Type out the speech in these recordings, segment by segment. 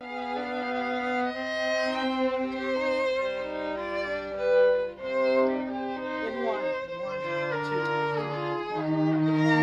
In one, two, one.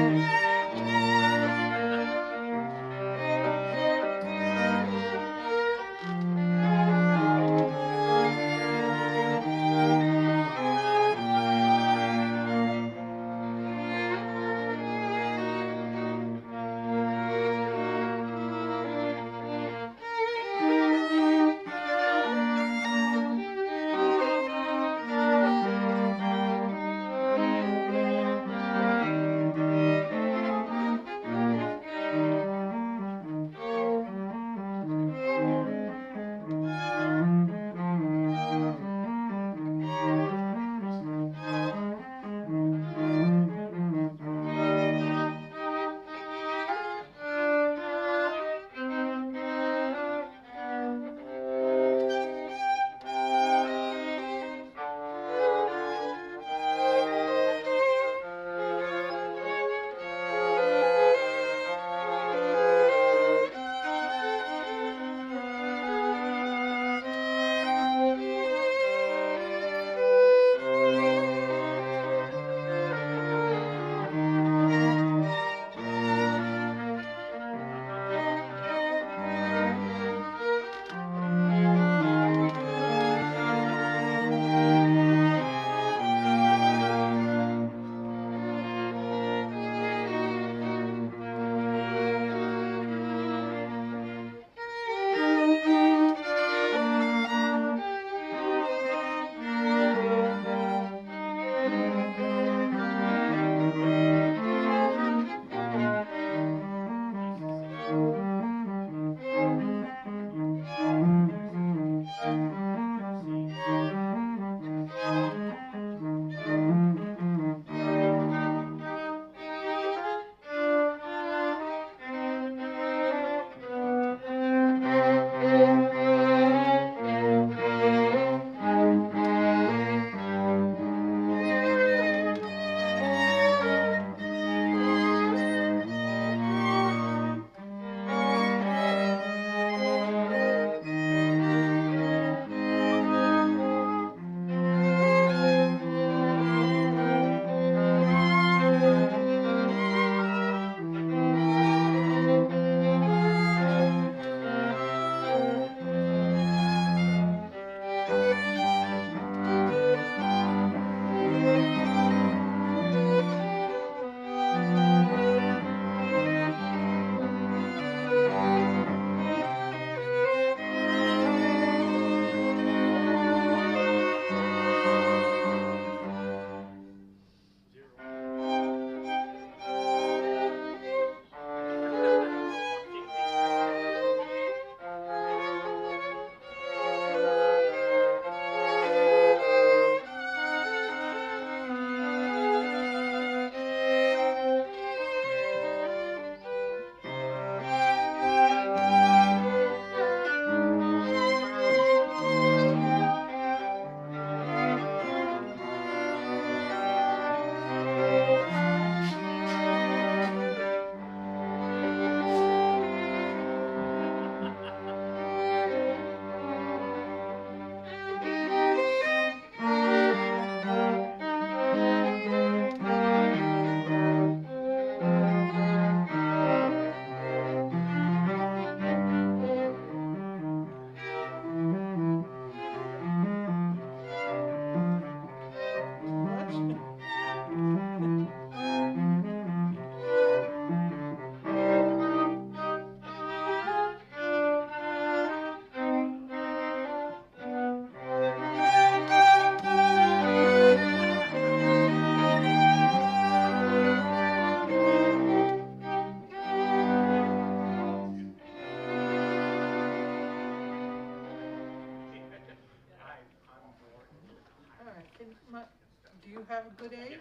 Do you have a good aid?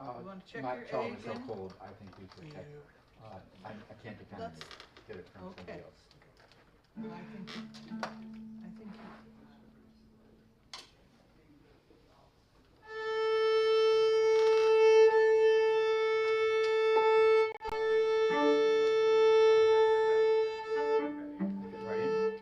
You want to check Not your till aid it's so again? cold. I think we should check. I can't depend on Let's- you. Get it from okay. somebody else. I think Ready?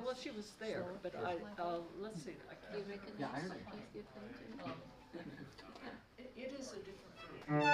Well, she was there, but let's see. Yeah, I know. It is a different group.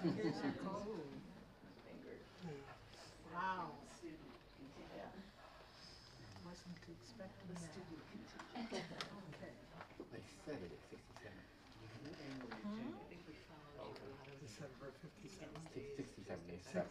Wow. Wasn't expecting that. Okay. They said it at 67. December 57. 67 days. 7.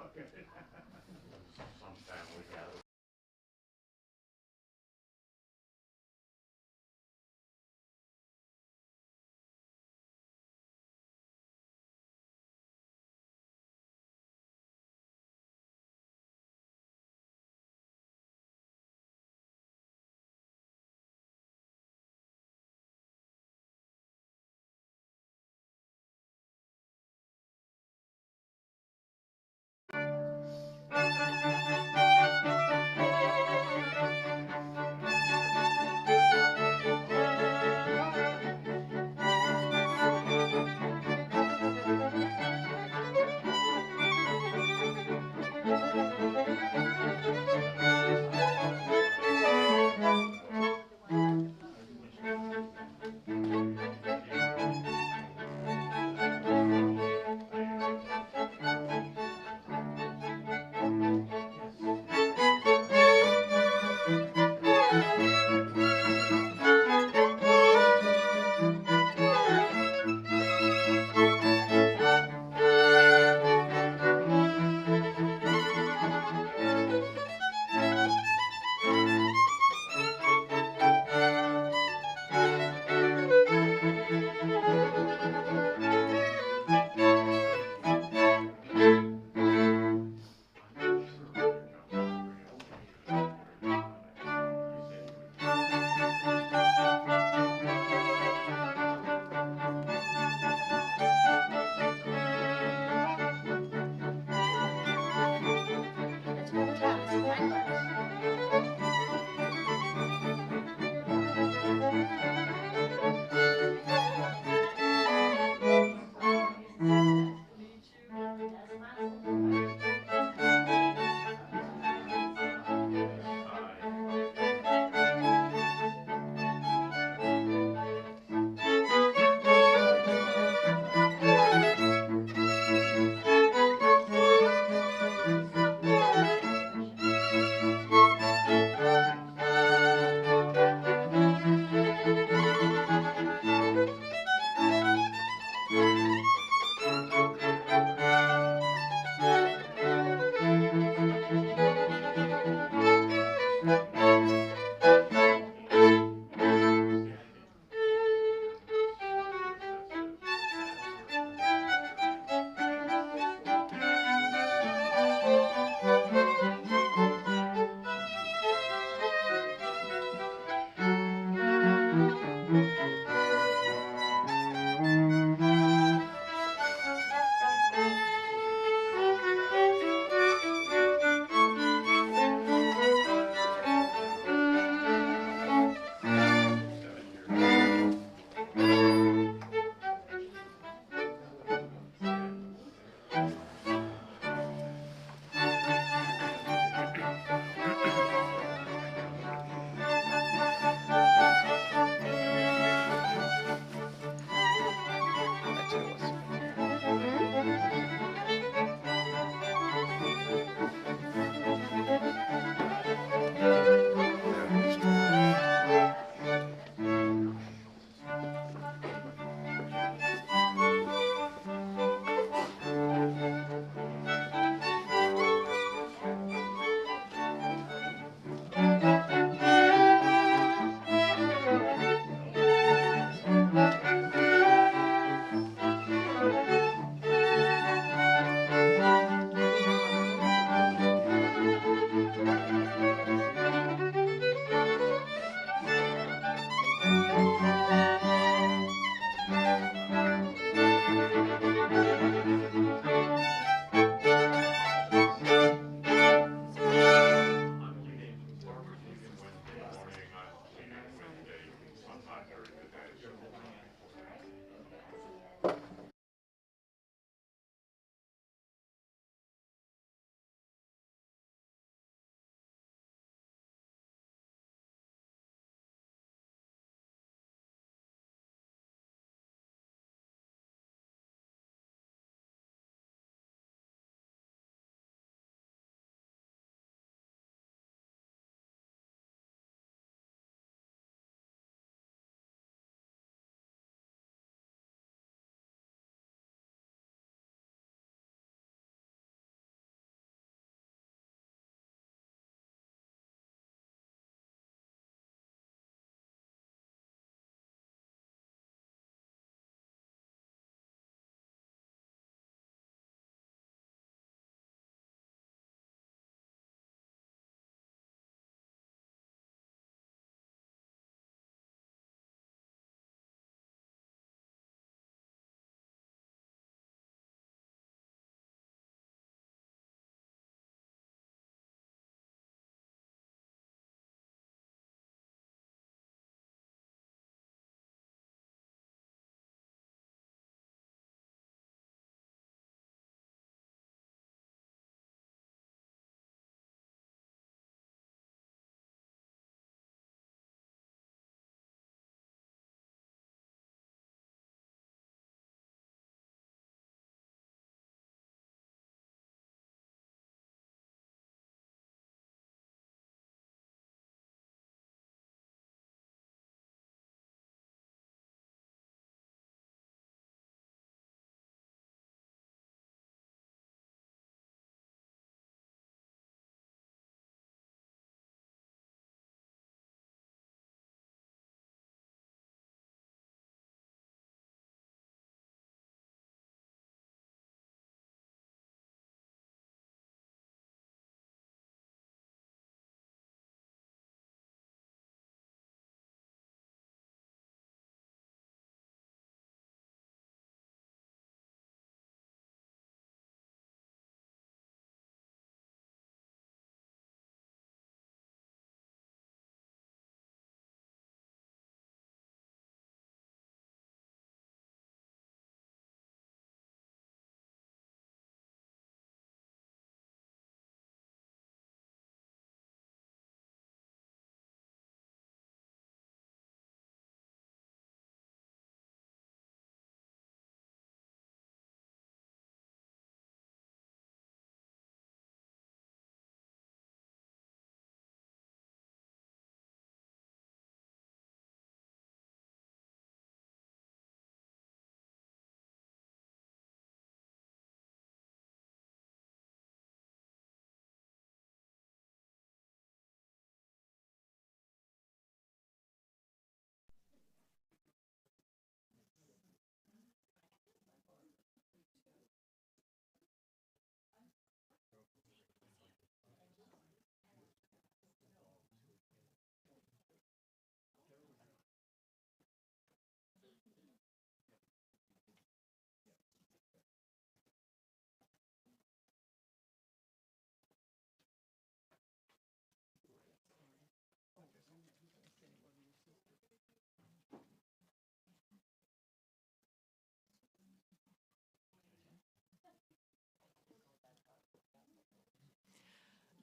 Some family gather.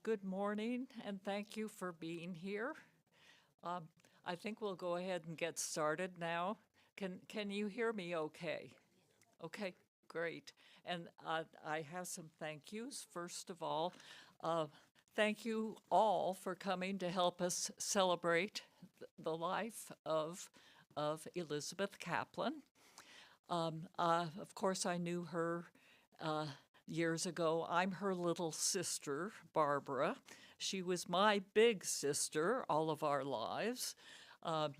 good morning, and thank you for being here. Um, I think we'll go ahead and get started now. Can you hear me okay? Okay, great. And I have some thank yous. First of all, thank you all for coming to help us celebrate the life of Elizabeth Kaplan. Of course, I knew her years ago. I'm her little sister, Barbara. She was my big sister all of our lives. I'm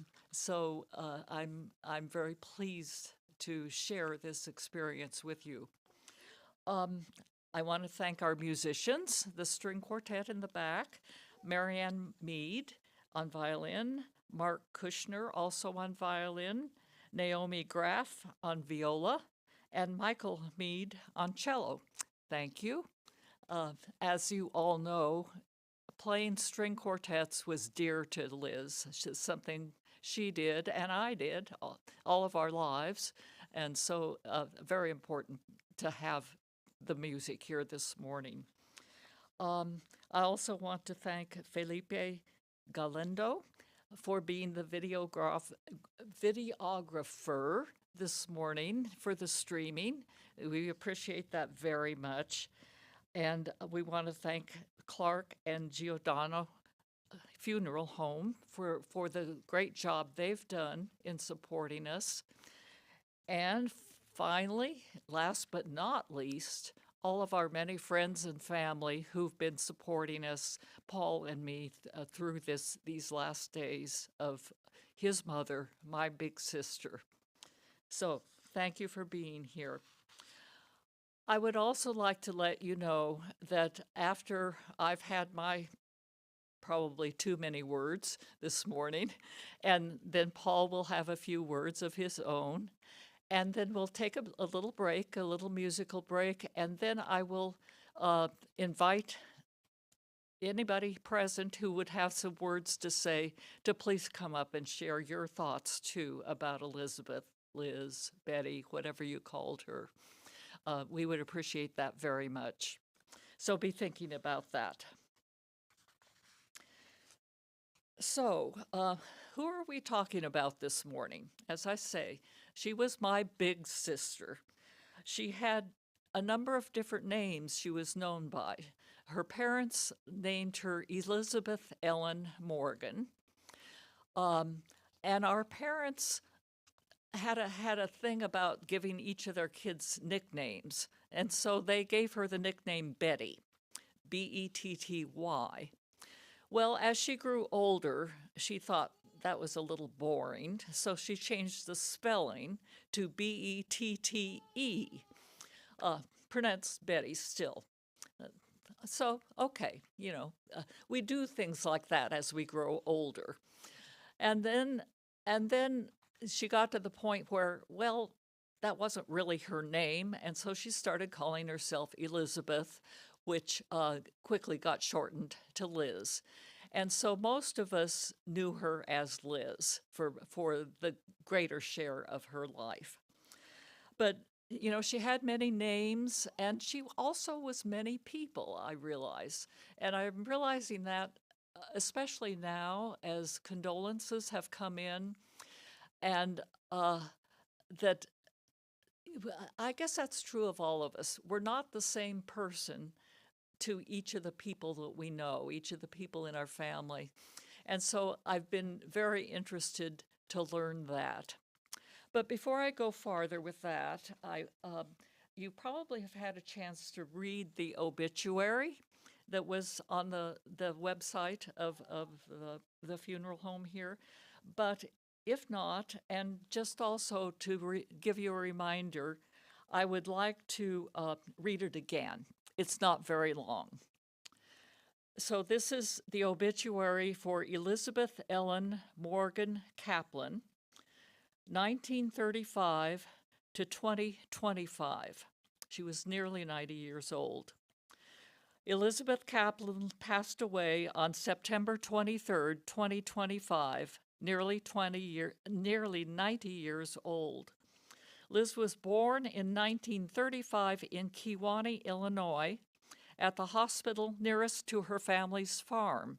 very pleased to share this experience with you. I want to thank our musicians, the string quartet in the back, Marianne Mead on violin, Mark Kushner also on violin, Naomi Graff on viola, and Michael Mead on cello. Thank you. As you all know, playing string quartets was dear to Liz. It's something she did and I did all of our lives. And so very important to have the music here this morning. I also want to thank Felipe Galindo for being the videographer this morning for the streaming. We appreciate that very much. And we want to thank Clark and Giordano Funeral Home for the great job they've done in supporting us. And finally, last but not least, all of our many friends and family who've been supporting us, Paul and me, through these last days of his mother, my big sister. So thank you for being here. I would also like to let you know that after I've had my probably too many words this morning, and then Paul will have a few words of his own, and then we'll take a little break, a little musical break, and then I will invite anybody present who would have some words to say to please come up and share your thoughts too about Elizabeth, Liz, Betty, whatever you called her. We would appreciate that very much. So be thinking about that. So, who are we talking about this morning? As I say, she was my big sister. She had a number of different names she was known by. Her parents named her Elizabeth Ellen Morgan. And our parents had a thing about giving each of their kids nicknames. And so they gave her the nickname Betty, Betty. Well, as she grew older, she thought that was a little boring, so she changed the spelling to Bette, pronounced Betty still. So, okay, we do things like that as we grow older. And then she got to the point where, well, that wasn't really her name, and so she started calling herself Elizabeth, which quickly got shortened to Liz. And so most of us knew her as Liz for the greater share of her life. But, she had many names, and she also was many people, I realize. And I'm realizing that especially now as condolences have come in, and that I guess that's true of all of us. We're not the same person to each of the people that we know, each of the people in our family. And so I've been very interested to learn that. But before I go farther with that, you probably have had a chance to read the obituary that was on the website of the funeral home here. But if not, and just also to give you a reminder, I would like to read it again. It's not very long. So this is the obituary for Elizabeth Ellen Morgan Kaplan, 1935 to 2025. She was nearly 90 years old. Elizabeth Kaplan passed away on September 23rd, 2025, nearly 90 years old. Liz was born in 1935 in Kewanee, Illinois, at the hospital nearest to her family's farm.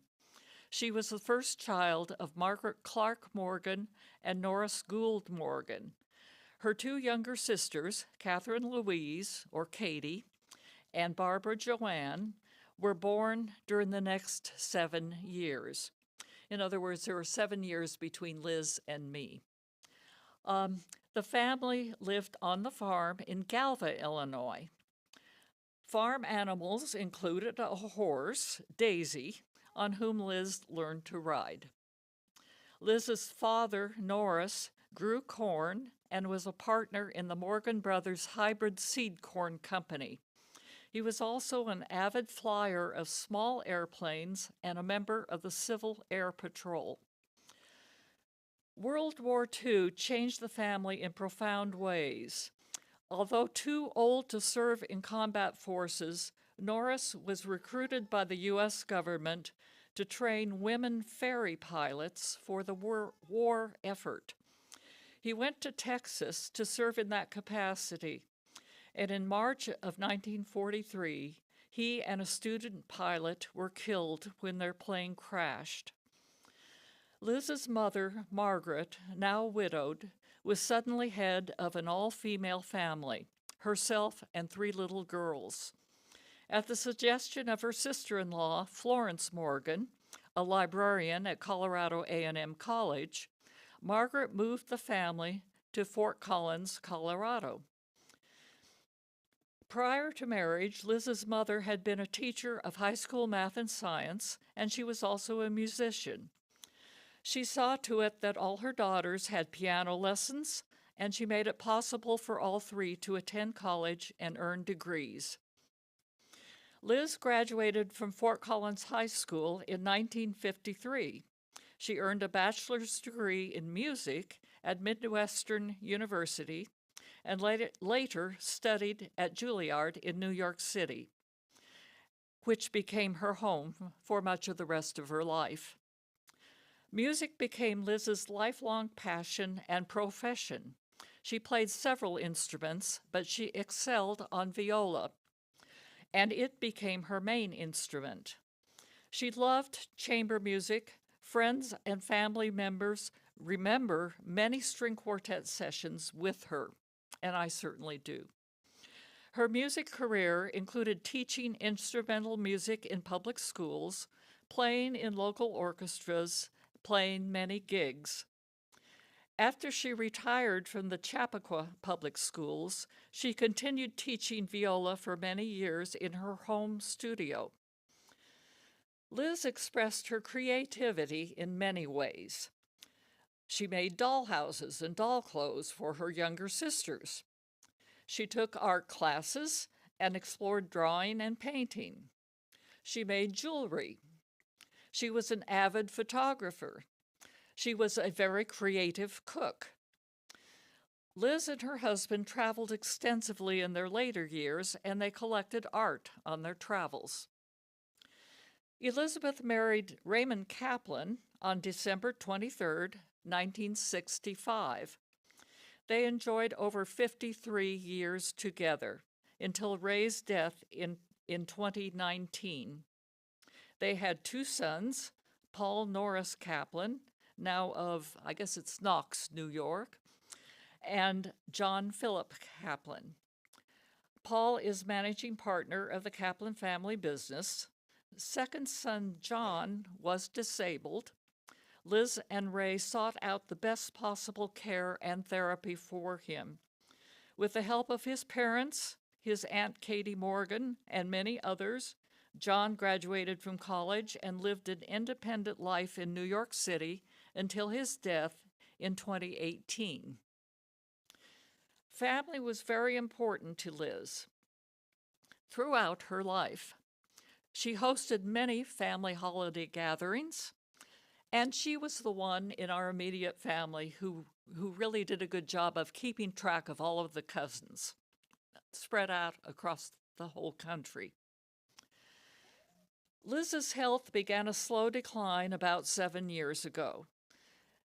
She was the first child of Margaret Clark Morgan and Norris Gould Morgan. Her two younger sisters, Catherine Louise, or Katie, and Barbara Joanne, were born during the next 7 years. In other words, there were 7 years between Liz and me. The family lived on the farm in Galva, Illinois. Farm animals included a horse, Daisy, on whom Liz learned to ride. Liz's father, Norris, grew corn and was a partner in the Morgan Brothers Hybrid Seed Corn Company. He was also an avid flyer of small airplanes and a member of the Civil Air Patrol. World War II changed the family in profound ways. Although too old to serve in combat forces, Norris was recruited by the U.S. government to train women ferry pilots for the war effort. He went to Texas to serve in that capacity, and in March of 1943, he and a student pilot were killed when their plane crashed. Liz's mother, Margaret, now widowed, was suddenly head of an all-female family, herself and 3 little girls. At the suggestion of her sister-in-law, Florence Morgan, a librarian at Colorado A&M College, Margaret moved the family to Fort Collins, Colorado. Prior to marriage, Liz's mother had been a teacher of high school math and science, and she was also a musician. She saw to it that all her daughters had piano lessons, and she made it possible for all 3 to attend college and earn degrees. Liz graduated from Fort Collins High School in 1953. She earned a bachelor's degree in music at Midwestern University and later studied at Juilliard in New York City, which became her home for much of the rest of her life. Music became Liz's lifelong passion and profession. She played several instruments, but she excelled on viola, and it became her main instrument. She loved chamber music. Friends and family members remember many string quartet sessions with her, and I certainly do. Her music career included teaching instrumental music in public schools, playing in local orchestras, playing many gigs. After she retired from the Chappaqua Public Schools, she continued teaching viola for many years in her home studio. Liz expressed her creativity in many ways. She made dollhouses and doll clothes for her younger sisters. She took art classes and explored drawing and painting. She made jewelry. She was an avid photographer. She was a very creative cook. Liz and her husband traveled extensively in their later years, and they collected art on their travels. Elizabeth married Raymond Kaplan on December 23, 1965. They enjoyed over 53 years together until Ray's death in 2019. They had 2 sons, Paul Norris Kaplan, now of, I guess it's Knox, New York, and John Philip Kaplan. Paul is managing partner of the Kaplan family business. Second son, John, was disabled. Liz and Ray sought out the best possible care and therapy for him. With the help of his parents, his Aunt Katie Morgan, and many others, John graduated from college and lived an independent life in New York City until his death in 2018. Family was very important to Liz throughout her life. She hosted many family holiday gatherings, and she was the one in our immediate family who really did a good job of keeping track of all of the cousins spread out across the whole country. Liz's health began a slow decline about 7 years ago.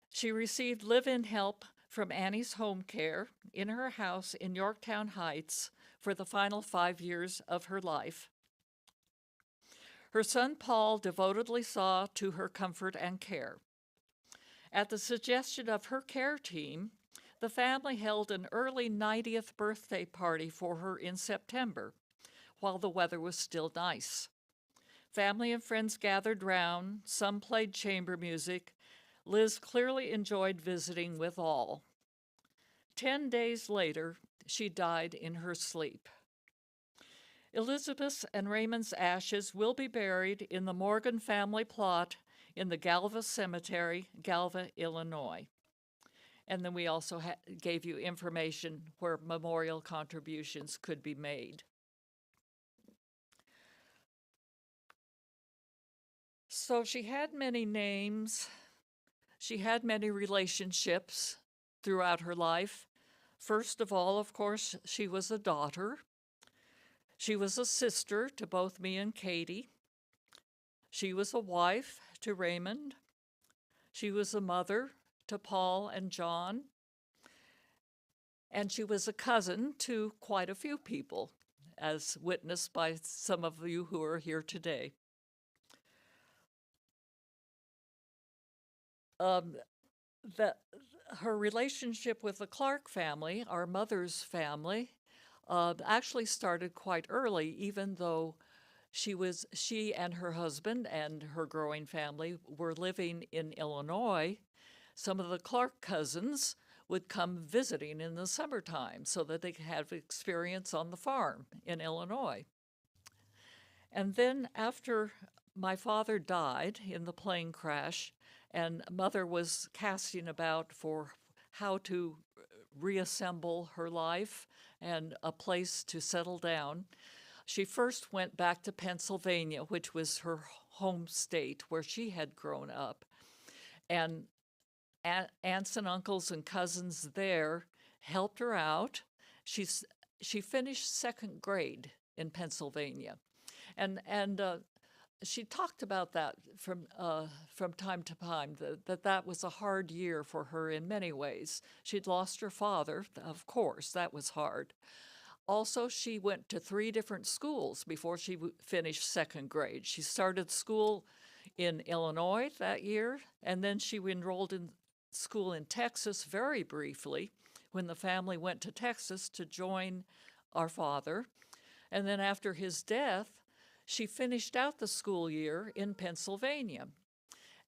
She received live-in help from Annie's Home Care in her house in Yorktown Heights for the final 5 years of her life. Her son Paul devotedly saw to her comfort and care. At the suggestion of her care team, the family held an early 90th birthday party for her in September, while the weather was still nice. Family and friends gathered round, some played chamber music. Liz clearly enjoyed visiting with all. 10 days later, she died in her sleep. Elizabeth's and Raymond's ashes will be buried in the Morgan family plot in the Galva Cemetery, Galva, Illinois. And then we also gave you information where memorial contributions could be made. So she had many names. She had many relationships throughout her life. First of all, of course, she was a daughter. She was a sister to both me and Katie. She was a wife to Raymond. She was a mother to Paul and John. And she was a cousin to quite a few people, as witnessed by some of you who are here today. Her relationship with the Clark family, our mother's family, actually started quite early, even though she and her husband and her growing family were living in Illinois. Some of the Clark cousins would come visiting in the summertime so that they could have experience on the farm in Illinois. And then after my father died in the plane crash, and Mother was casting about for how to reassemble her life and a place to settle down, she first went back to Pennsylvania, which was her home state where she had grown up. And aunts and uncles and cousins there helped her out. She finished second grade in Pennsylvania. And she talked about that from time to time, that was a hard year for her in many ways. She'd lost her father, of course, that was hard. Also, she went to 3 different schools before she finished second grade. She started school in Illinois that year, and then she enrolled in school in Texas very briefly when the family went to Texas to join our father. And then after his death, she finished out the school year in Pennsylvania.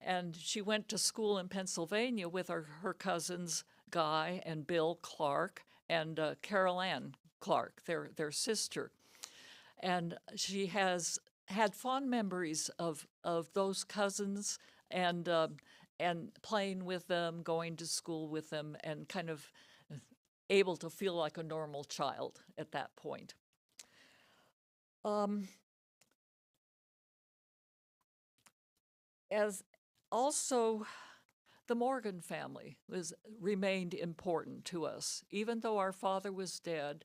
And she went to school in Pennsylvania with her cousins Guy and Bill Clark and Carol Ann Clark, their sister. And she has had fond memories of those cousins and playing with them, going to school with them, and kind of able to feel like a normal child at that point. As also, the Morgan family remained important to us. Even though our father was dead,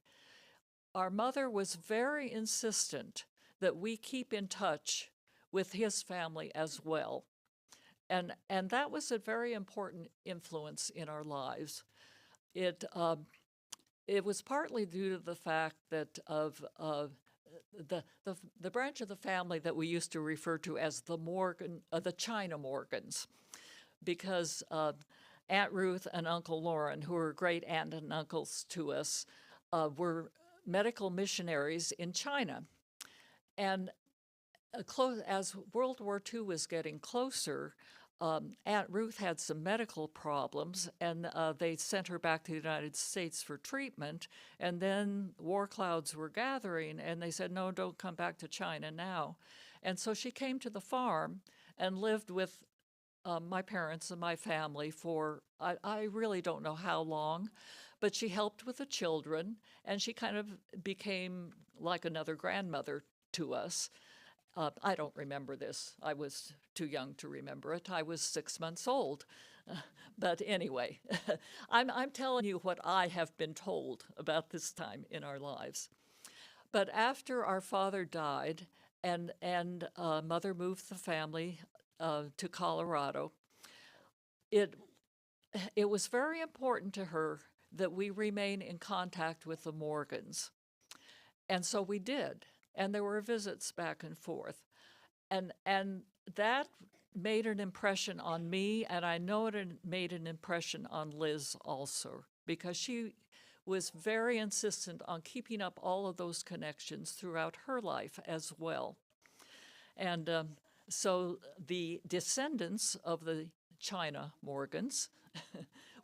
our mother was very insistent that we keep in touch with his family as well. And that was a very important influence in our lives. It was partly due to the fact that of the branch of the family that we used to refer to as the China Morgans, because Aunt Ruth and Uncle Lauren, who were great aunt and uncles to us, were medical missionaries in China. And as World War II was getting closer, Aunt Ruth had some medical problems, and they sent her back to the United States for treatment. And then war clouds were gathering, and they said, no, don't come back to China now. And so she came to the farm and lived with my parents and my family for, I really don't know how long, but she helped with the children, and she kind of became like another grandmother to us. I don't remember this. I was too young to remember it. I was 6 months old. But anyway, I'm telling you what I have been told about this time in our lives. But after our father died and Mother moved the family to Colorado, it was very important to her that we remain in contact with the Morgans. And so we did. And there were visits back and forth. and that made an impression on me, and I know it made an impression on Liz also, because she was very insistent on keeping up all of those connections throughout her life as well. And so the descendants of the China Morgans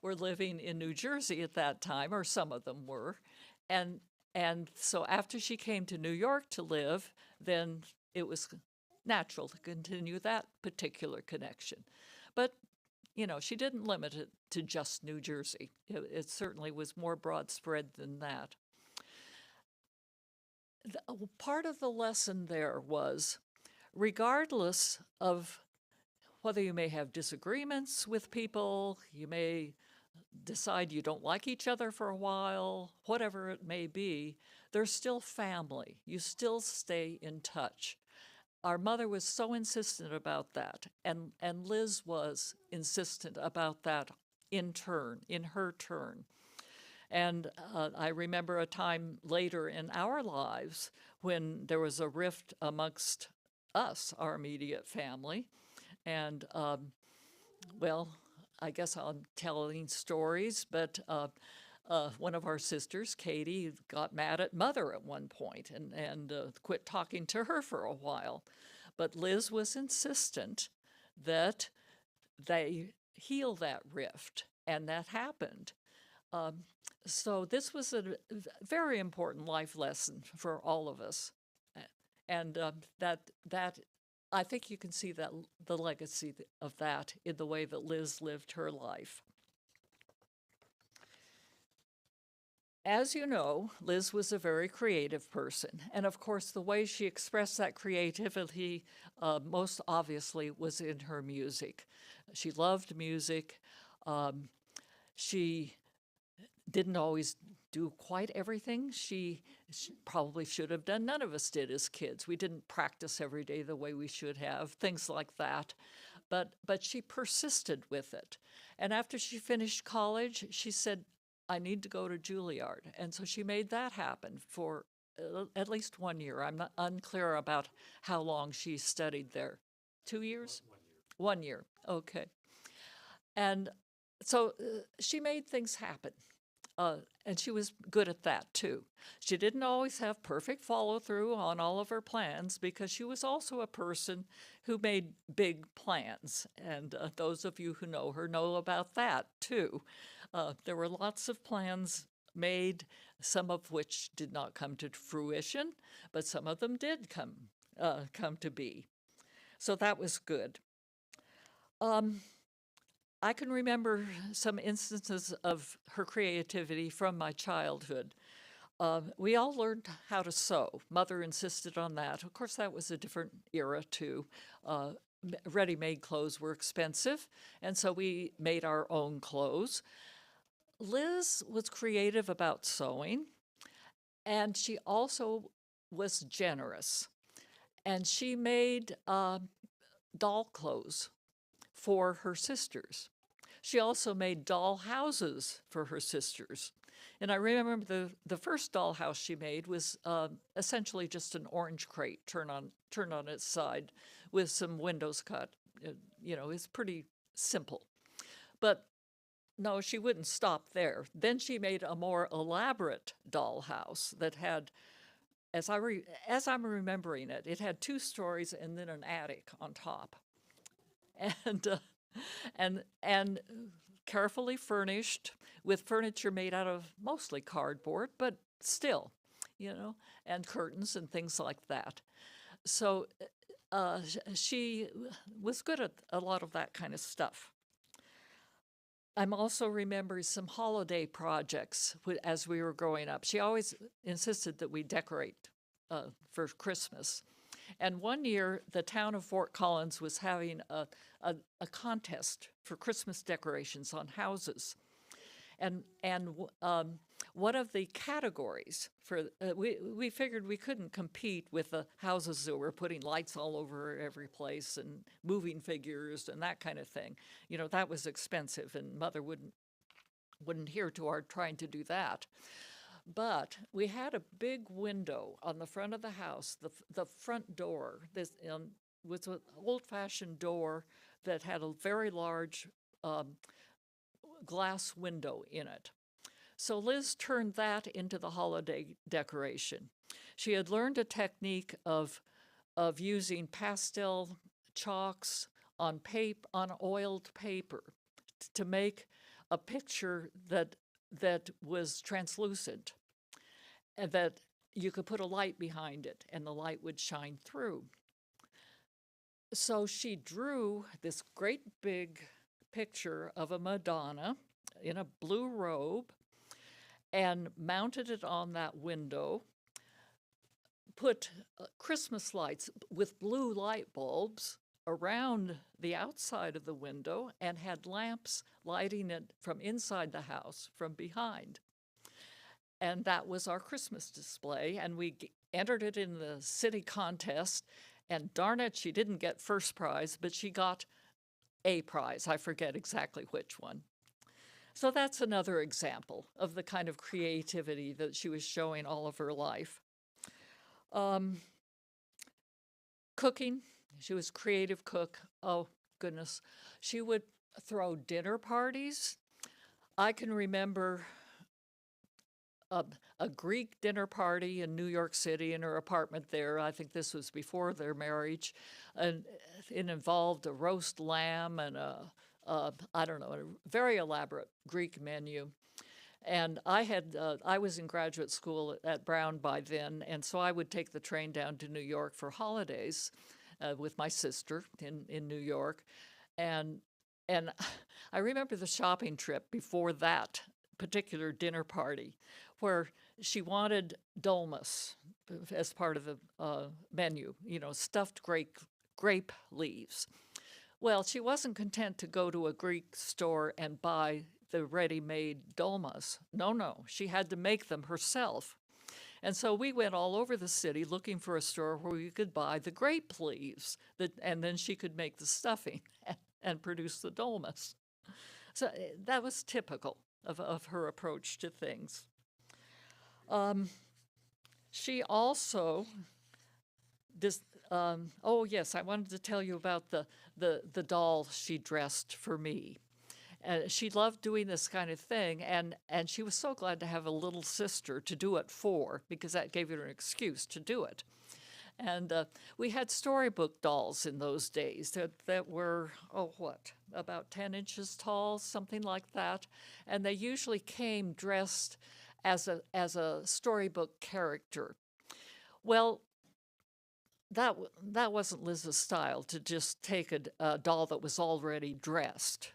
were living in New Jersey at that time, or some of them were. And so after she came to New York to live, then it was natural to continue that particular connection. But, she didn't limit it to just New Jersey. It certainly was more broad spread than that. Part of the lesson there was, regardless of whether you may have disagreements with people, you may decide you don't like each other for a while, whatever it may be, they're still family. You still stay in touch. Our mother was so insistent about that, and Liz was insistent about that in her turn. And I remember a time later in our lives when there was a rift amongst us, our immediate family. And, well, I guess I'm telling stories, but one of our sisters, Katie, got mad at Mother at one point and quit talking to her for a while. But Liz was insistent that they heal that rift, and that happened. So this was a very important life lesson for all of us. And that I think you can see that the legacy of that in the way that Liz lived her life. As you know, Liz was a very creative person. And of course, the way she expressed that creativity most obviously was in her music. She loved music. She didn't always do quite everything she probably should have done. None of us did as kids. We didn't practice every day the way we should have, things like that. But she persisted with it. And after she finished college, she said, I need to go to Juilliard. And so she made that happen for at least 1 year. I'm not unclear about how long she studied there. 2 years? 1 year. Okay. And so she made things happen. And she was good at that too. She didn't always have perfect follow through on all of her plans because she was also a person who made big plans. And those of you who know her know about that too. There were lots of plans made, some of which did not come to fruition, but some of them did come to be. So that was good. I can remember some instances of her creativity from my childhood. We all learned how to sew. Mother insisted on that. Of course, that was a different era, too. Ready-made clothes were expensive, and so we made our own clothes. Liz was creative about sewing, and she also was generous. And she made doll clothes for her sisters. She also made doll houses for her sisters. And I remember the first doll house she made was essentially just an orange crate turned on its side with some windows cut. It's pretty simple. But no, she wouldn't stop there. Then she made a more elaborate doll house that had, as I'm remembering it, it had 2 stories and then an attic on top. And carefully furnished with furniture made out of mostly cardboard, but still, and curtains and things like that. So she was good at a lot of that kind of stuff. I'm also remembering some holiday projects as we were growing up. She always insisted that we decorate for Christmas. And one year, the town of Fort Collins was having a contest for Christmas decorations on houses. And one of the categories for we figured we couldn't compete with the houses that were putting lights all over every place and moving figures and that kind of thing. That was expensive, and Mother wouldn't hear to our trying to do that. But we had a big window on the front of the house, the front door. was an old-fashioned door that had a very large glass window in it. So Liz turned that into the holiday decoration. She had learned a technique of using pastel chalks on oiled paper to make a picture that was translucent and that you could put a light behind it and the light would shine through. So she drew this great big picture of a Madonna in a blue robe and mounted it on that window, put Christmas lights with blue light bulbs around the outside of the window, and had lamps lighting it from inside the house from behind. And that was our Christmas display, and we entered it in the city contest, and darn it, she didn't get first prize, but she got a prize. I forget exactly which one. So that's another example of the kind of creativity that she was showing all of her life. Cooking. She was a creative cook. Oh, goodness. She would throw dinner parties. I can remember a Greek dinner party in New York City in her apartment there. I think this was before their marriage. And it involved a roast lamb and I don't know, a very elaborate Greek menu. And I was in graduate school at Brown by then, and so I would take the train down to New York for holidays with my sister in New York. And I remember the shopping trip before that particular dinner party where she wanted dolmas as part of the menu, stuffed grape leaves. Well, she wasn't content to go to a Greek store and buy the ready-made dolmas. No, she had to make them herself. And so we went all over the city looking for a store where we could buy the grape leaves, and then she could make the stuffing and produce the dolmas. So that was typical of her approach to things. She also, oh yes, I wanted to tell you about the doll she dressed for me. She loved doing this kind of thing, and she was so glad to have a little sister to do it for, because that gave her an excuse to do it. And we had storybook dolls in those days that were, about 10 inches tall, something like that. And they usually came dressed as a storybook character. Well, that wasn't Liz's style, to just take a doll that was already dressed,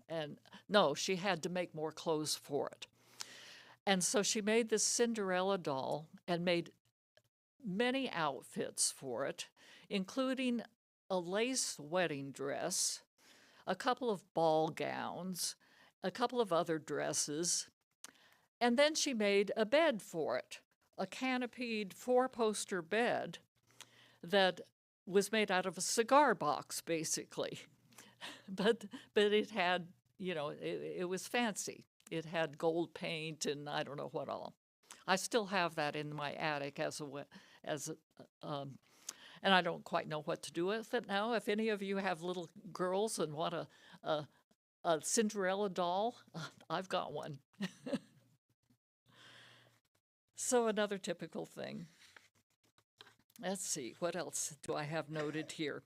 And no, she had to make more clothes for it. And so she made this Cinderella doll and made many outfits for it, including a lace wedding dress, a couple of ball gowns, a couple of other dresses, and then she made a bed for it, a canopied 4-poster bed that was made out of a cigar box, basically. But it had, it was fancy. It had gold paint and I don't know what all. I still have that in my attic and I don't quite know what to do with it now. If any of you have little girls and want a Cinderella doll, I've got one. So another typical thing. Let's see, what else do I have noted here?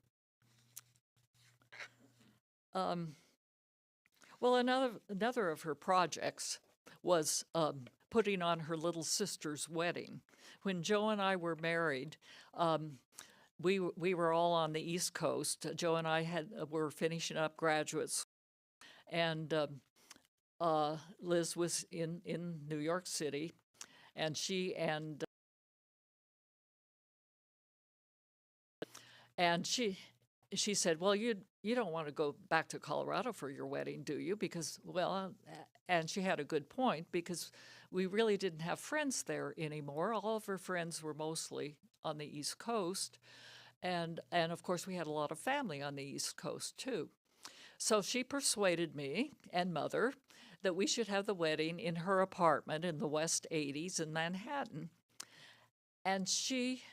Well, another of her projects was putting on her little sister's wedding. When Joe and I were married, we were all on the East Coast. Joe and I were finishing up graduate school, and Liz was in New York City, and she said, well, you don't want to go back to Colorado for your wedding, do you? Because, and she had a good point, because we really didn't have friends there anymore. All of her friends were mostly on the East Coast. And of course, we had a lot of family on the East Coast, too. So she persuaded me and Mother that we should have the wedding in her apartment in the West 80s in Manhattan. And she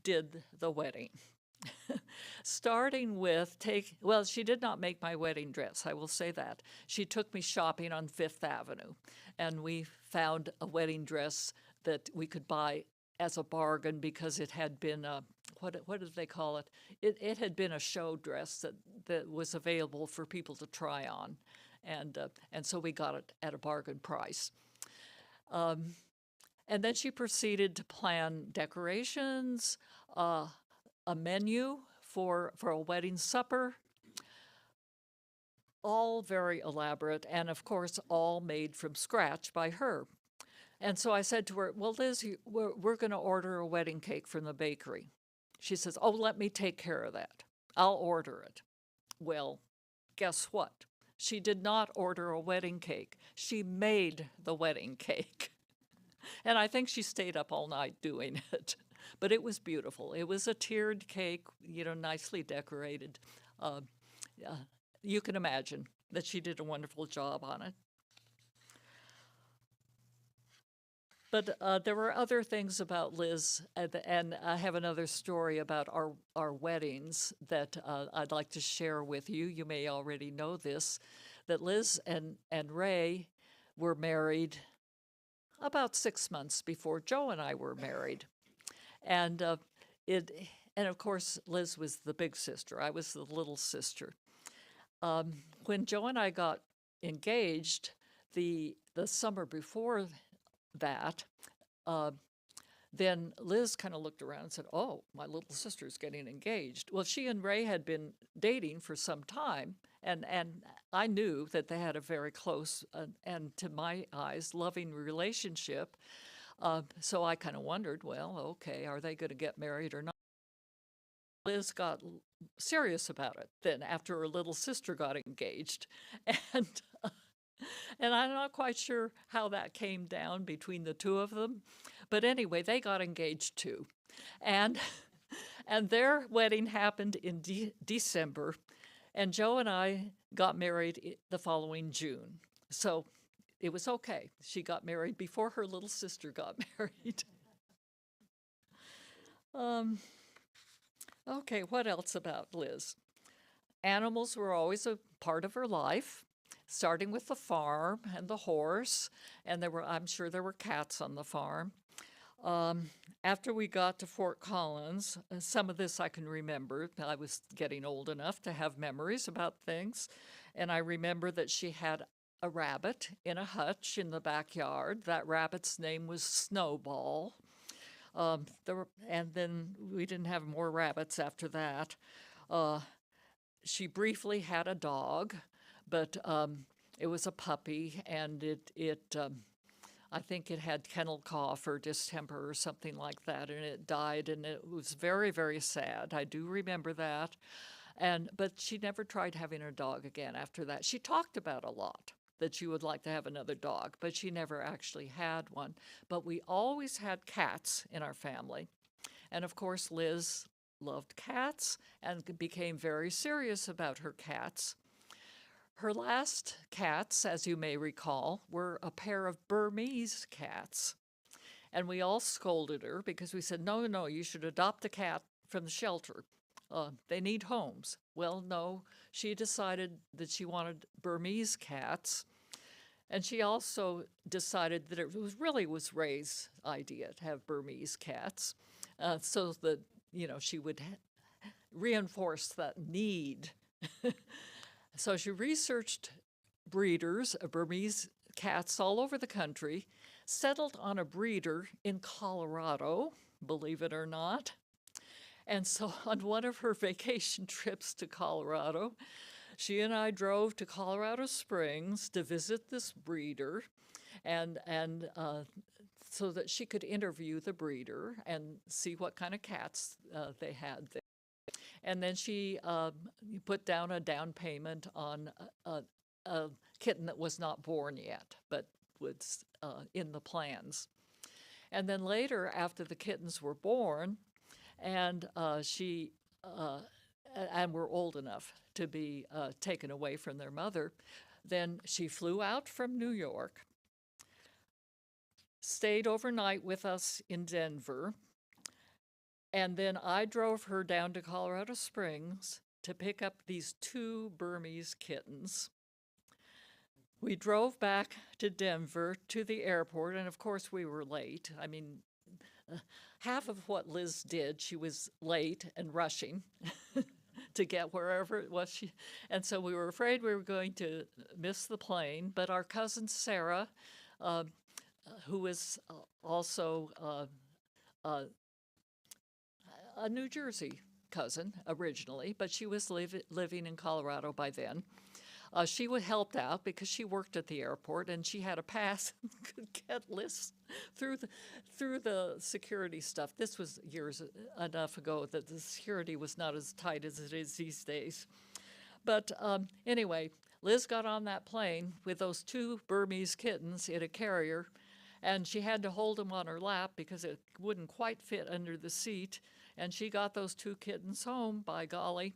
did the wedding. starting with well, she did not make my wedding dress, I will say that. She took me shopping on Fifth Avenue, and we found a wedding dress that we could buy as a bargain because it had been a, what did they call it? It had been a show dress that was available for people to try on, and so we got it at a bargain price. And then she proceeded to plan decorations, a menu for a wedding supper, all very elaborate, and of course, all made from scratch by her. And so I said to her, well, Liz, we're going to order a wedding cake from the bakery. She says, oh, let me take care of that. I'll order it. Well, guess what? She did not order a wedding cake. She made the wedding cake. And I think she stayed up all night doing it. But it was beautiful. It was a tiered cake, nicely decorated. You can imagine that she did a wonderful job on it. But there were other things about Liz, and I have another story about our weddings that I'd like to share with you. You may already know this, that Liz and Ray were married about 6 months before Joe and I were married. And of course, Liz was the big sister. I was the little sister. When Joe and I got engaged, the summer before that, then Liz kind of looked around and said, oh, my little sister's getting engaged. Well, she and Ray had been dating for some time, and I knew that they had a very close and, to my eyes, loving relationship. So I kind of wondered, well, okay, are they going to get married or not? Liz got serious about it then after her little sister got engaged. And I'm not quite sure how that came down between the two of them. But anyway, they got engaged too. And their wedding happened in December. And Joe and I got married the following June. So it was okay. She got married before her little sister got married. Okay, what else about Liz? Animals were always a part of her life, starting with the farm and the horse, and I'm sure there were cats on the farm. After we got to Fort Collins, some of this I can remember. I was getting old enough to have memories about things, and I remember that she had a rabbit in a hutch in the backyard. That rabbit's name was Snowball. And then we didn't have more rabbits after that. She briefly had a dog, but it was a puppy, and I think it had kennel cough or distemper or something like that, and it died, and it was very, very sad. I do remember that. But she never tried having a dog again after that. She talked about a lot that she would like to have another dog, but she never actually had one. But we always had cats in our family. And of course, Liz loved cats and became very serious about her cats. Her last cats, as you may recall, were a pair of Burmese cats. And we all scolded her because we said, no, you should adopt a cat from the shelter. They need homes. Well, no, she decided that she wanted Burmese cats. And she also decided that it was Ray's idea to have Burmese cats, so that, she would reinforce that need. So she researched breeders of Burmese cats all over the country, settled on a breeder in Colorado, believe it or not. And so on one of her vacation trips to Colorado, she and I drove to Colorado Springs to visit this breeder, and so that she could interview the breeder and see what kind of cats they had there. And then she put down a down payment on a kitten that was not born yet, but was in the plans. And then later, after the kittens were born, and and were old enough to be taken away from their mother, then she flew out from New York, stayed overnight with us in Denver, And then I drove her down to Colorado Springs to pick up these 2 Burmese kittens. We drove back to Denver to the airport, and of course we were late. I mean, half of what Liz did, she was late and rushing to get wherever it was. And so we were afraid we were going to miss the plane. But our cousin Sarah, who is also a New Jersey cousin originally, but she was living in Colorado by then. She helped out because she worked at the airport and she had a pass and could get Liz through the security stuff. This was years enough ago that the security was not as tight as it is these days. But anyway, Liz got on that plane with those 2 Burmese kittens in a carrier, and she had to hold them on her lap because it wouldn't quite fit under the seat. And she got those 2 kittens home, by golly,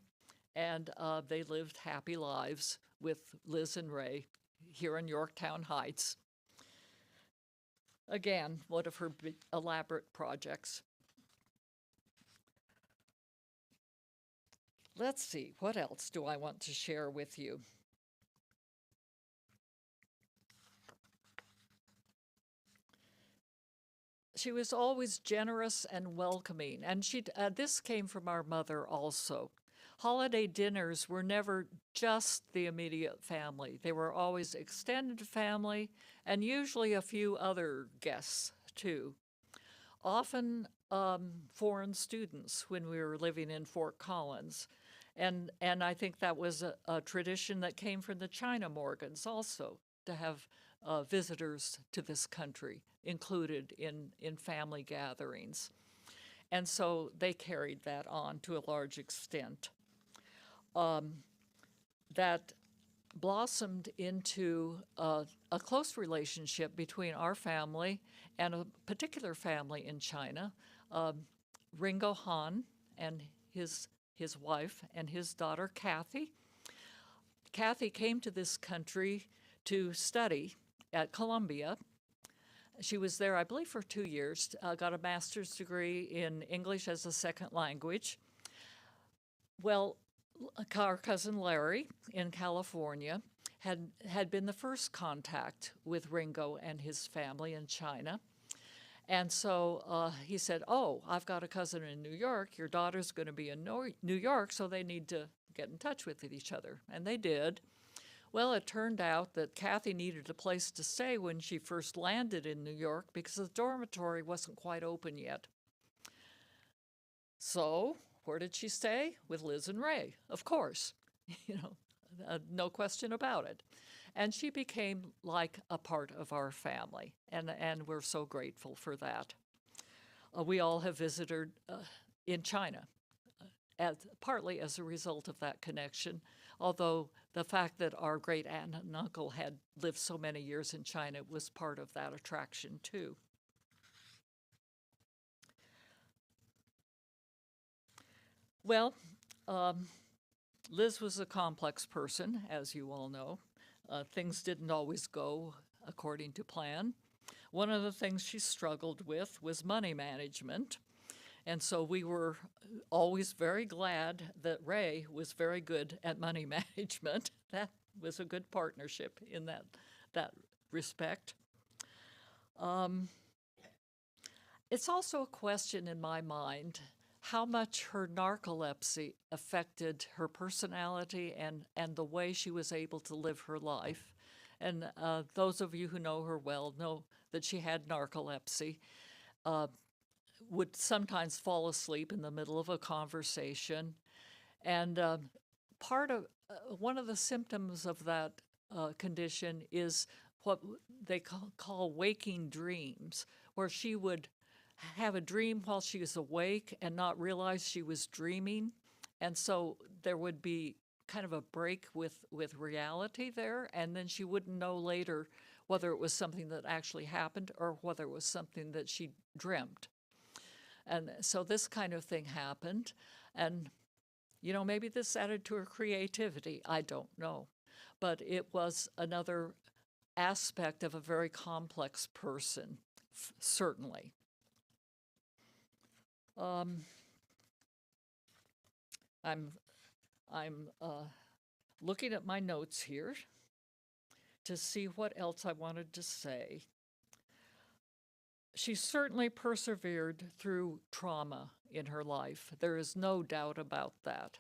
and they lived happy lives with Liz and Ray here in Yorktown Heights. Again, one of her elaborate projects. Let's see, what else do I want to share with you? She was always generous and welcoming, and this came from our mother also. Holiday dinners were never just the immediate family. They were always extended family and usually a few other guests too. Often foreign students when we were living in Fort Collins. And I think that was a tradition that came from the China Morgans also, to have visitors to this country included in family gatherings. And so they carried that on to a large extent. That blossomed into a close relationship between our family and a particular family in China, Ringo Han and his wife and his daughter Kathy. Kathy came to this country to study at Columbia. She was there, I believe, for 2 years, got a master's degree in English as a second language. Well, our cousin Larry in California had been the first contact with Ringo and his family in China. And so he said, oh, I've got a cousin in New York. Your daughter's going to be in New York, so they need to get in touch with each other. And they did. Well, it turned out that Kathy needed a place to stay when she first landed in New York because the dormitory wasn't quite open yet. So where did she stay? With Liz and Ray, of course. No question about it. And she became like a part of our family, and we're so grateful for that. We all have visited in China, partly as a result of that connection, although the fact that our great aunt and uncle had lived so many years in China was part of that attraction too. Well, Liz was a complex person, as you all know. Things didn't always go according to plan. One of the things she struggled with was money management. And so we were always very glad that Ray was very good at money management. That was a good partnership in that respect. It's also a question in my mind how much her narcolepsy affected her personality and the way she was able to live her life. And those of you who know her well know that she had narcolepsy, would sometimes fall asleep in the middle of a conversation. And one of the symptoms of that condition is what they call waking dreams, where she would have a dream while she was awake and not realize she was dreaming. And so there would be kind of a break with reality there, and then she wouldn't know later whether it was something that actually happened or whether it was something that she dreamt. And so this kind of thing happened, and maybe this added to her creativity, I don't know. But it was another aspect of a very complex person, certainly. I'm looking at my notes here to see what else I wanted to say. She certainly persevered through trauma in her life. There is no doubt about that.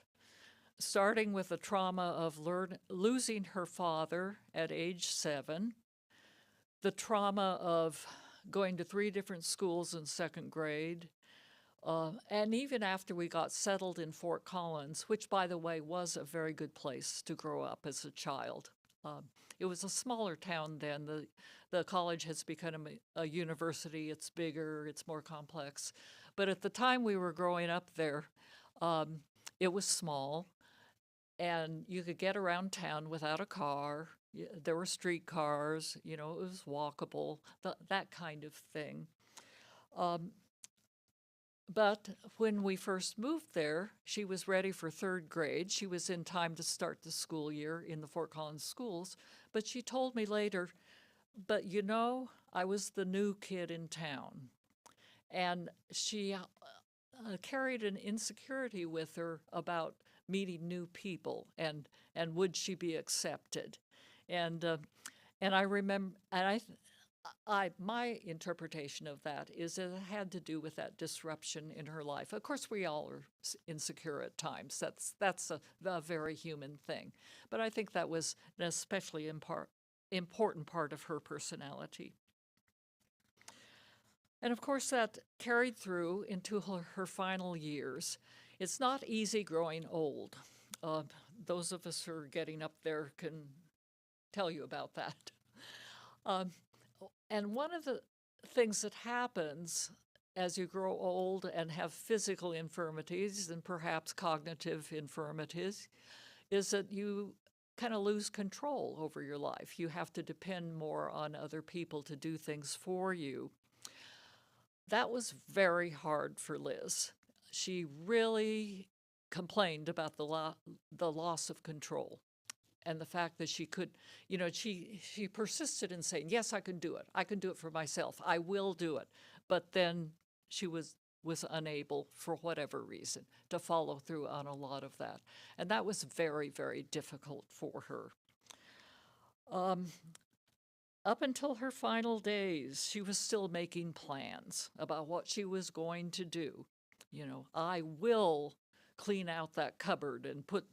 Starting with the trauma of losing her father at age 7, the trauma of going to 3 different schools in 2nd grade, and even after we got settled in Fort Collins, which, by the way, was a very good place to grow up as a child. It was a smaller town then. The college has become a university. It's bigger, it's more complex. But at the time we were growing up there, it was small, and you could get around town without a car. There were streetcars, it was walkable, that kind of thing. But when we first moved there, she was ready for 3rd grade. She was in time to start the school year in the Fort Collins schools. But she told me later, but I was the new kid in town. And she carried an insecurity with her about meeting new people and would she be accepted. And I remember, and my interpretation of that is that it had to do with that disruption in her life. Of course, we all are insecure at times. That's a very human thing. But I think that was an especially important part of her personality. And of course, that carried through into her final years. It's not easy growing old. Those of us who are getting up there can tell you about that. And one of the things that happens as you grow old and have physical infirmities and perhaps cognitive infirmities is that you kind of lose control over your life. You have to depend more on other people to do things for you. That was very hard for Liz. She really complained about the loss of control. And the fact that she could, she persisted in saying, yes, I can do it. I can do it for myself. I will do it. But then she was unable, for whatever reason, to follow through on a lot of that. And that was very, very difficult for her. Up until her final days, she was still making plans about what she was going to do. I will clean out that cupboard and put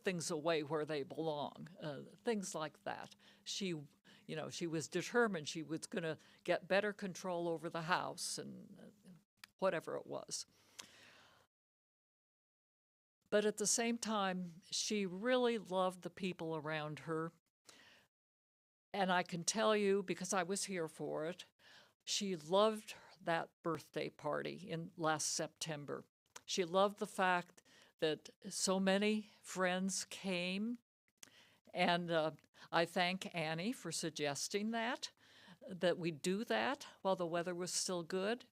things away where they belong, things like that. She was determined she was going to get better control over the house and whatever it was. But at the same time, she really loved the people around her. And I can tell you, because I was here for it, she loved that birthday party in last September. She loved the fact that so many friends came, and I thank Annie for suggesting that we do that while the weather was still good,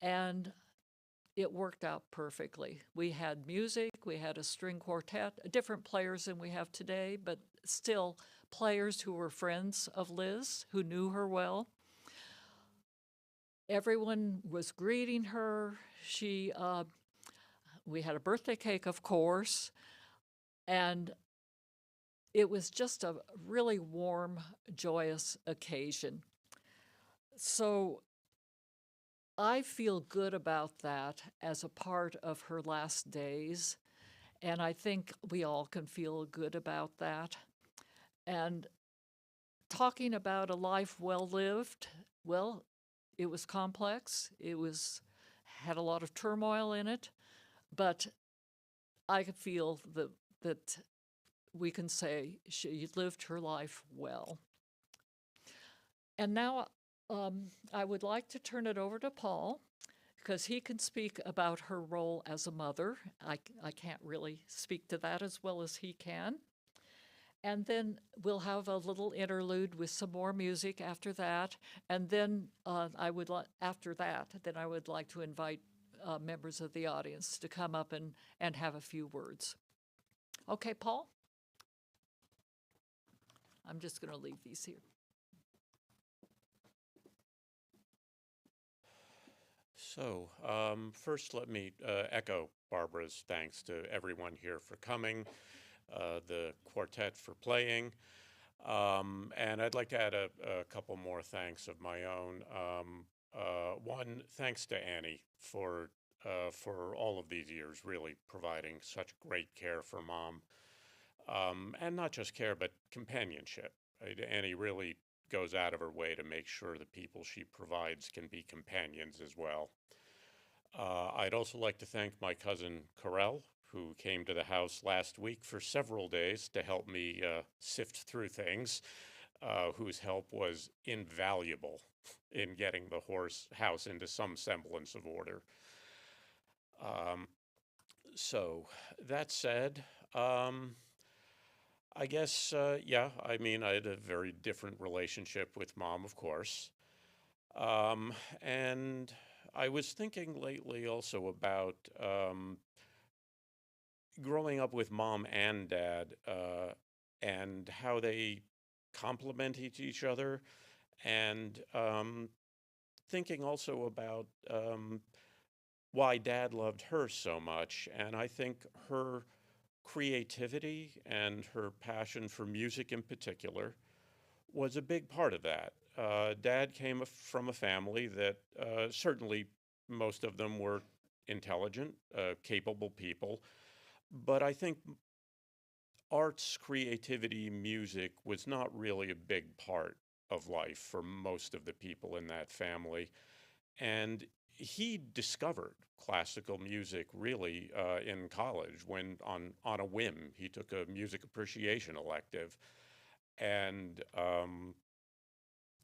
and it worked out perfectly. We had music, we had a string quartet, different players than we have today, but still players who were friends of Liz, who knew her well. Everyone was greeting her. We had a birthday cake, of course, and it was just a really warm, joyous occasion. So I feel good about that as a part of her last days, and I think we all can feel good about that. And talking about a life well lived, well, it was complex. It had a lot of turmoil in it. But I feel that we can say she lived her life well. And now I would like to turn it over to Paul, because he can speak about her role as a mother. I can't really speak to that as well as he can. And then we'll have a little interlude with some more music after that. And then after that, I would like to invite members of the audience to come up and have a few words. Okay, Paul? I'm just going to leave these here. So, first let me echo Barbara's thanks to everyone here for coming, the quartet for playing. And I'd like to add a couple more thanks of my own. One, thanks to Annie for all of these years, really providing such great care for Mom. And not just care, but companionship. Annie really goes out of her way to make sure the people she provides can be companions as well. I'd also like to thank my cousin Carell, who came to the house last week for several days to help me sift through things, whose help was invaluable in getting the house into some semblance of order. So that said, I guess, yeah, I mean, I had a very different relationship with Mom, of course. And I was thinking lately also about growing up with Mom and Dad and how they complement each other, and thinking also about why Dad loved her so much. And I think her creativity and her passion for music in particular was a big part of that. Dad came from a family that certainly most of them were intelligent, capable people, but I think arts, creativity, music was not really a big part of life for most of the people in that family. And he discovered classical music really in college when on a whim he took a music appreciation elective, and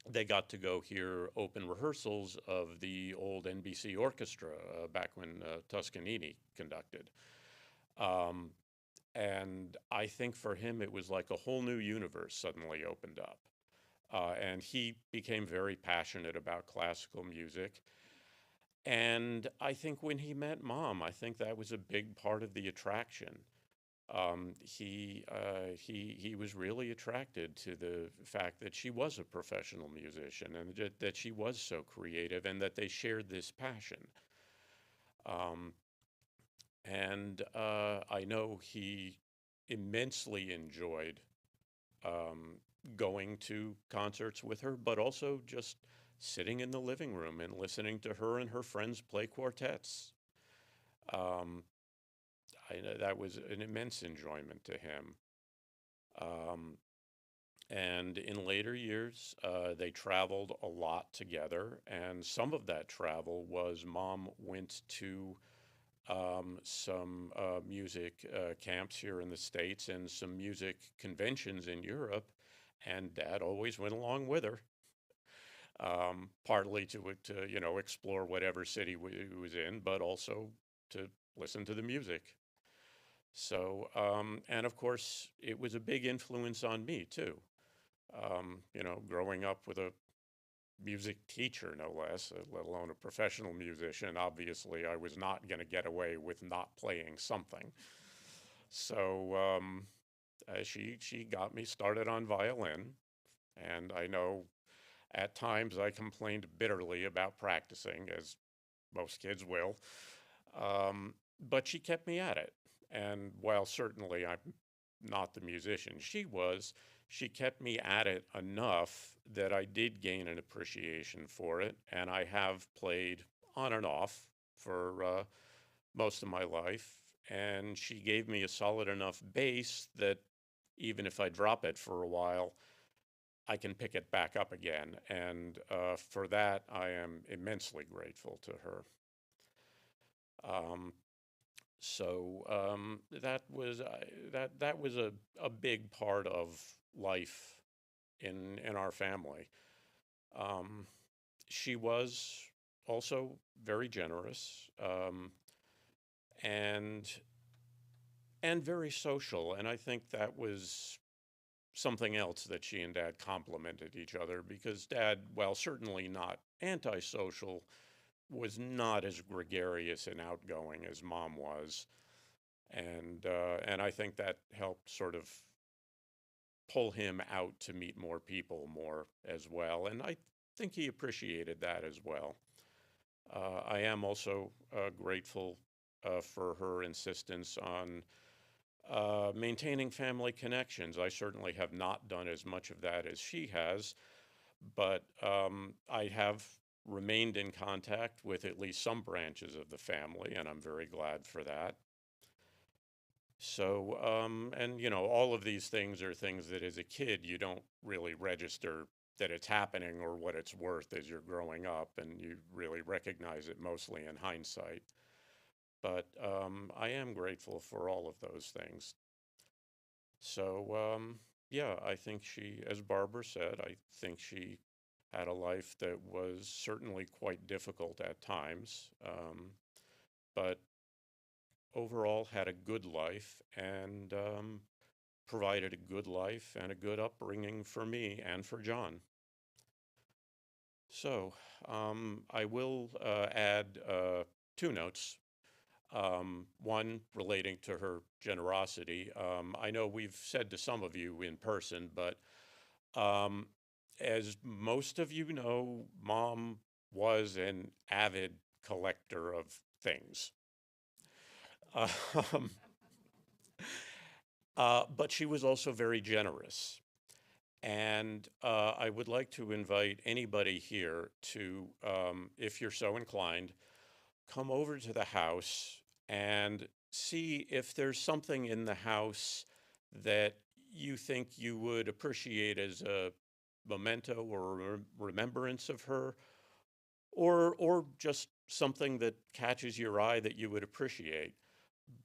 they got to go hear open rehearsals of the old NBC orchestra back when Toscanini conducted. And I think for him it was like a whole new universe suddenly opened up. And he became very passionate about classical music. And I think when he met Mom, I think that was a big part of the attraction. He was really attracted to the fact that she was a professional musician and that she was so creative and that they shared this passion. And I know he immensely enjoyed going to concerts with her, but also just sitting in the living room and listening to her and her friends play quartets. I know that was an immense enjoyment to him. And in later years, they traveled a lot together, and some of that travel was Mom went to some music camps here in the States and some music conventions in Europe, and Dad always went along with her, partly to explore whatever city he was in, but also to listen to the music. So, and of course, it was a big influence on me too. Growing up with a music teacher, no less, let alone a professional musician, obviously I was not going to get away with not playing something. So she got me started on violin, and I know at times I complained bitterly about practicing, as most kids will, but she kept me at it. And while certainly I'm not the musician she kept me at it enough that I did gain an appreciation for it, and I have played on and off for most of my life. And she gave me a solid enough base that even if I drop it for a while, I can pick it back up again. And for that, I am immensely grateful to her. So that was a big part of life in our family. She was also very generous, and very social, and I think that was something else that she and Dad complemented each other, because Dad, while certainly not antisocial, was not as gregarious and outgoing as Mom was, and I think that helped sort of pull him out to meet more people more as well, and I think he appreciated that as well. I am also grateful for her insistence on maintaining family connections. I certainly have not done as much of that as she has, but I have remained in contact with at least some branches of the family, and I'm very glad for that. So, and you know, all of these things are things that as a kid you don't really register that it's happening or what it's worth as you're growing up, and you really recognize it mostly in hindsight. But I am grateful for all of those things. So, yeah, I think she, as Barbara said, I think she had a life that was certainly quite difficult at times, but overall had a good life and provided a good life and a good upbringing for me and for John. So I will add two notes. One relating to her generosity. I know we've said to some of you in person, but um, as most of you know, Mom was an avid collector of things. Um, but she was also very generous. And I would like to invite anybody here to, if you're so inclined, come over to the house and see if there's something in the house that you think you would appreciate as a memento or a remembrance of her, or just something that catches your eye that you would appreciate.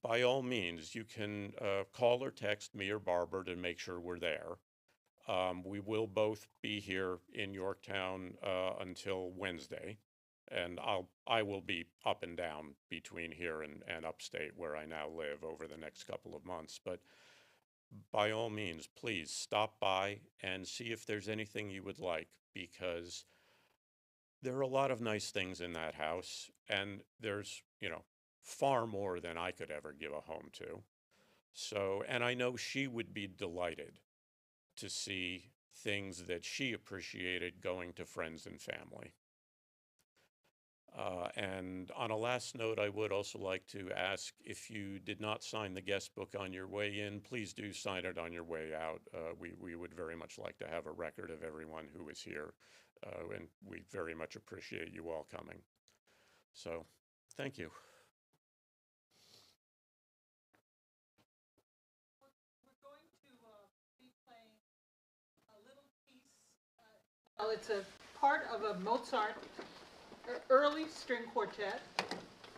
By all means, you can call or text me or Barbara to make sure we're there. We will both be here in Yorktown until Wednesday, and I will be up and down between here and upstate where I now live over the next couple of months. But by all means, please stop by and see if there's anything you would like, because there are a lot of nice things in that house, and there's, you know, far more than I could ever give a home to. So, and I know she would be delighted to see things that she appreciated going to friends and family. And on a last note, I would also like to ask, if you did not sign the guest book on your way in, please do sign it on your way out. We would very much like to have a record of everyone who was here, and we very much appreciate you all coming. So, thank you. We're going to be playing a little piece. Well, it's a part of a Mozart early string quartet,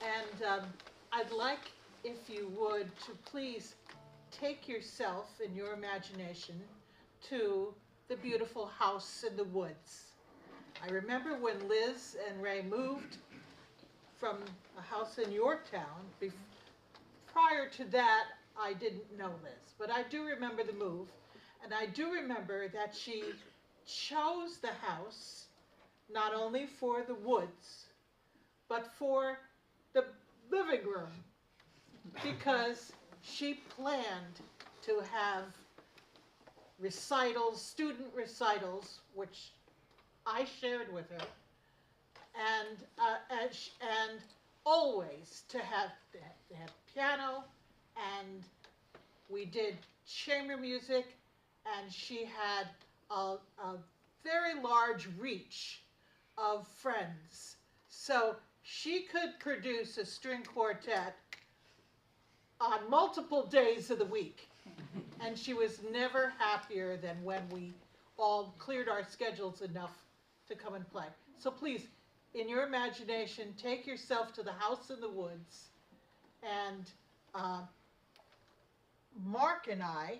and I'd like, if you would, to please take yourself in your imagination to the beautiful house in the woods. I remember when Liz and Ray moved from a house in Yorktown. Prior to that, I didn't know Liz, but I do remember the move, and I do remember that she chose the house not only for the woods, but for the living room, because she planned to have recitals, student recitals, which I shared with her, and always to have, they had piano, and we did chamber music, and she had a very large reach of friends. So she could produce a string quartet on multiple days of the week. And she was never happier than when we all cleared our schedules enough to come and play. So please, in your imagination, take yourself to the house in the woods. And Mark and I,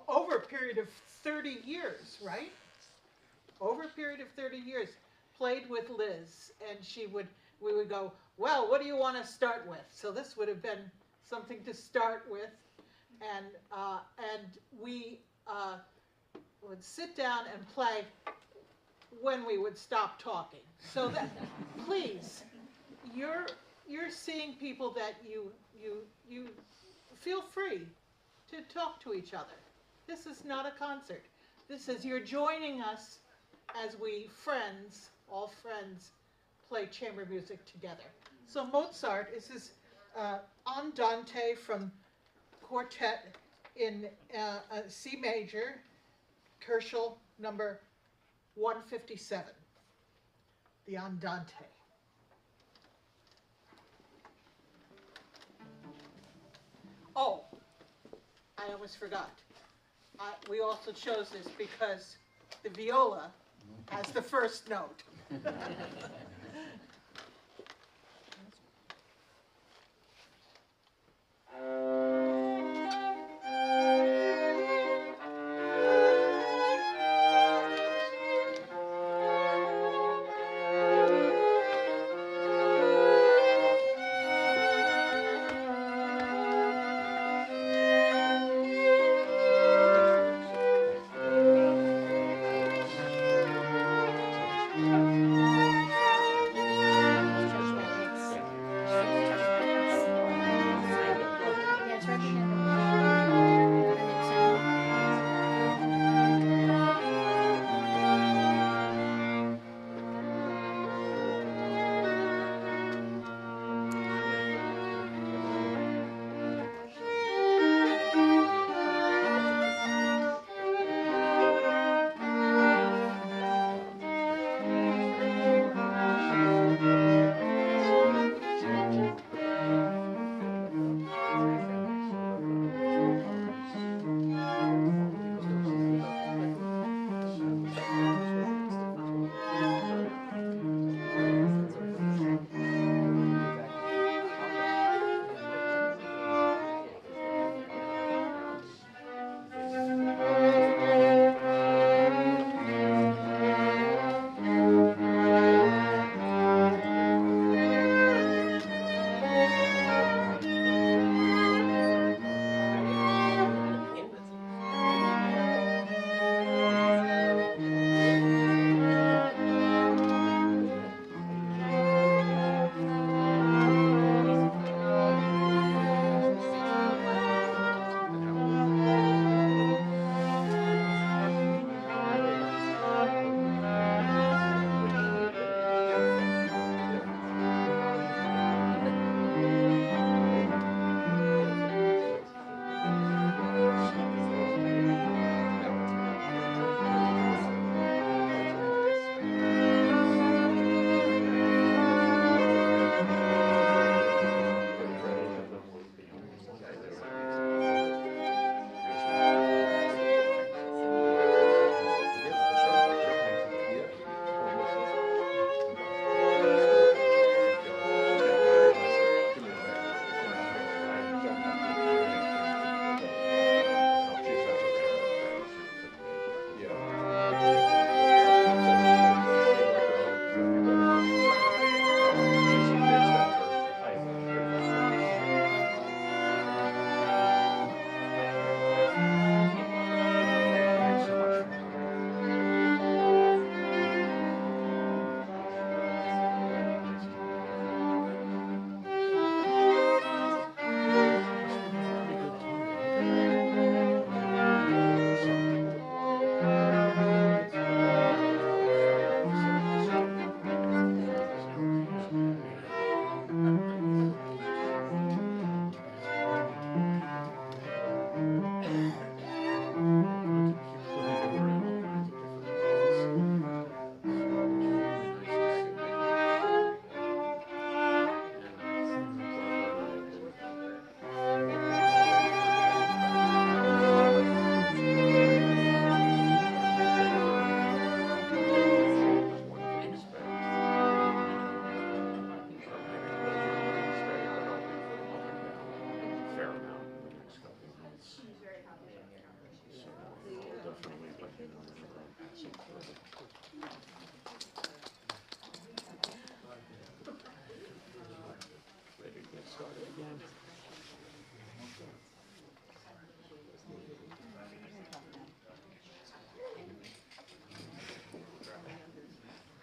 over a period of 30 years, right? Over a period of 30 years, played with Liz, and we would go, well, what do you want to start with? So this would have been something to start with, and we would sit down and play when we would stop talking. So that, please, you're seeing people that you feel free to talk to each other. This is not a concert. This is, you're joining us as we friends, all friends, play chamber music together. So Mozart is his Andante from quartet in C major, Herschel number 157, the Andante. Oh, I almost forgot. We also chose this because the viola has the first note.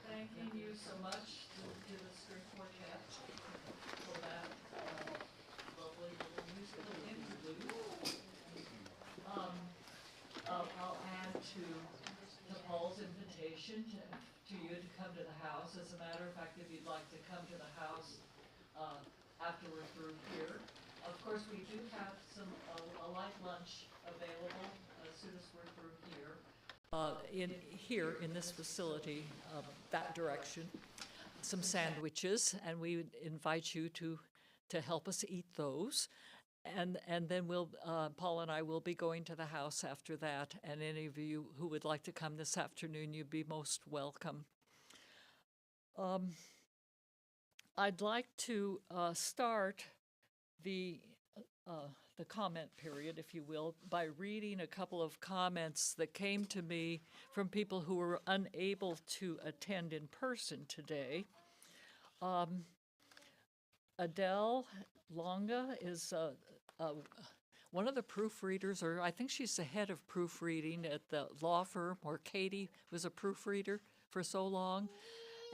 Thanking you so much to the string quartet for that lovely little musical interlude. I'll add to Paul's invitation to you to come to the house. As a matter of fact, if you'd like to come to the house after we're through here. Of course, we do have a light lunch available as soon as we're through here. In this facility, that direction, some sandwiches, and we would invite you to help us eat those. And then Paul and I will be going to the house after that, and any of you who would like to come this afternoon, you'd be most welcome. I'd like to start the comment period, if you will, by reading a couple of comments that came to me from people who were unable to attend in person today. Adele Longa is one of the proofreaders, or I think she's the head of proofreading at the law firm, or Katie was a proofreader for so long.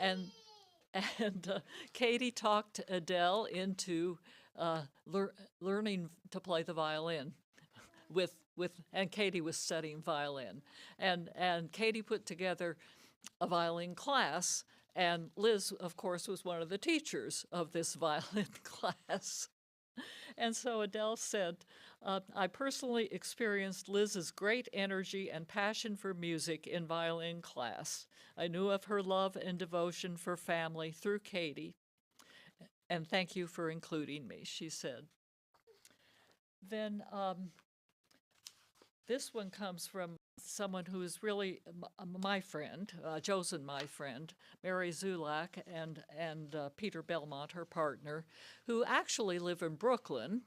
And Katie talked Adele into learning to play the violin and Katie was studying violin. And Katie put together a violin class, and Liz, of course, was one of the teachers of this violin class. And so Adele said, I personally experienced Liz's great energy and passion for music in violin class. I knew of her love and devotion for family through Katie. And thank you for including me, she said. Then this one comes from someone who is really my friend, chosen my friend, Mary Zulak and Peter Belmont, her partner, who actually live in Brooklyn,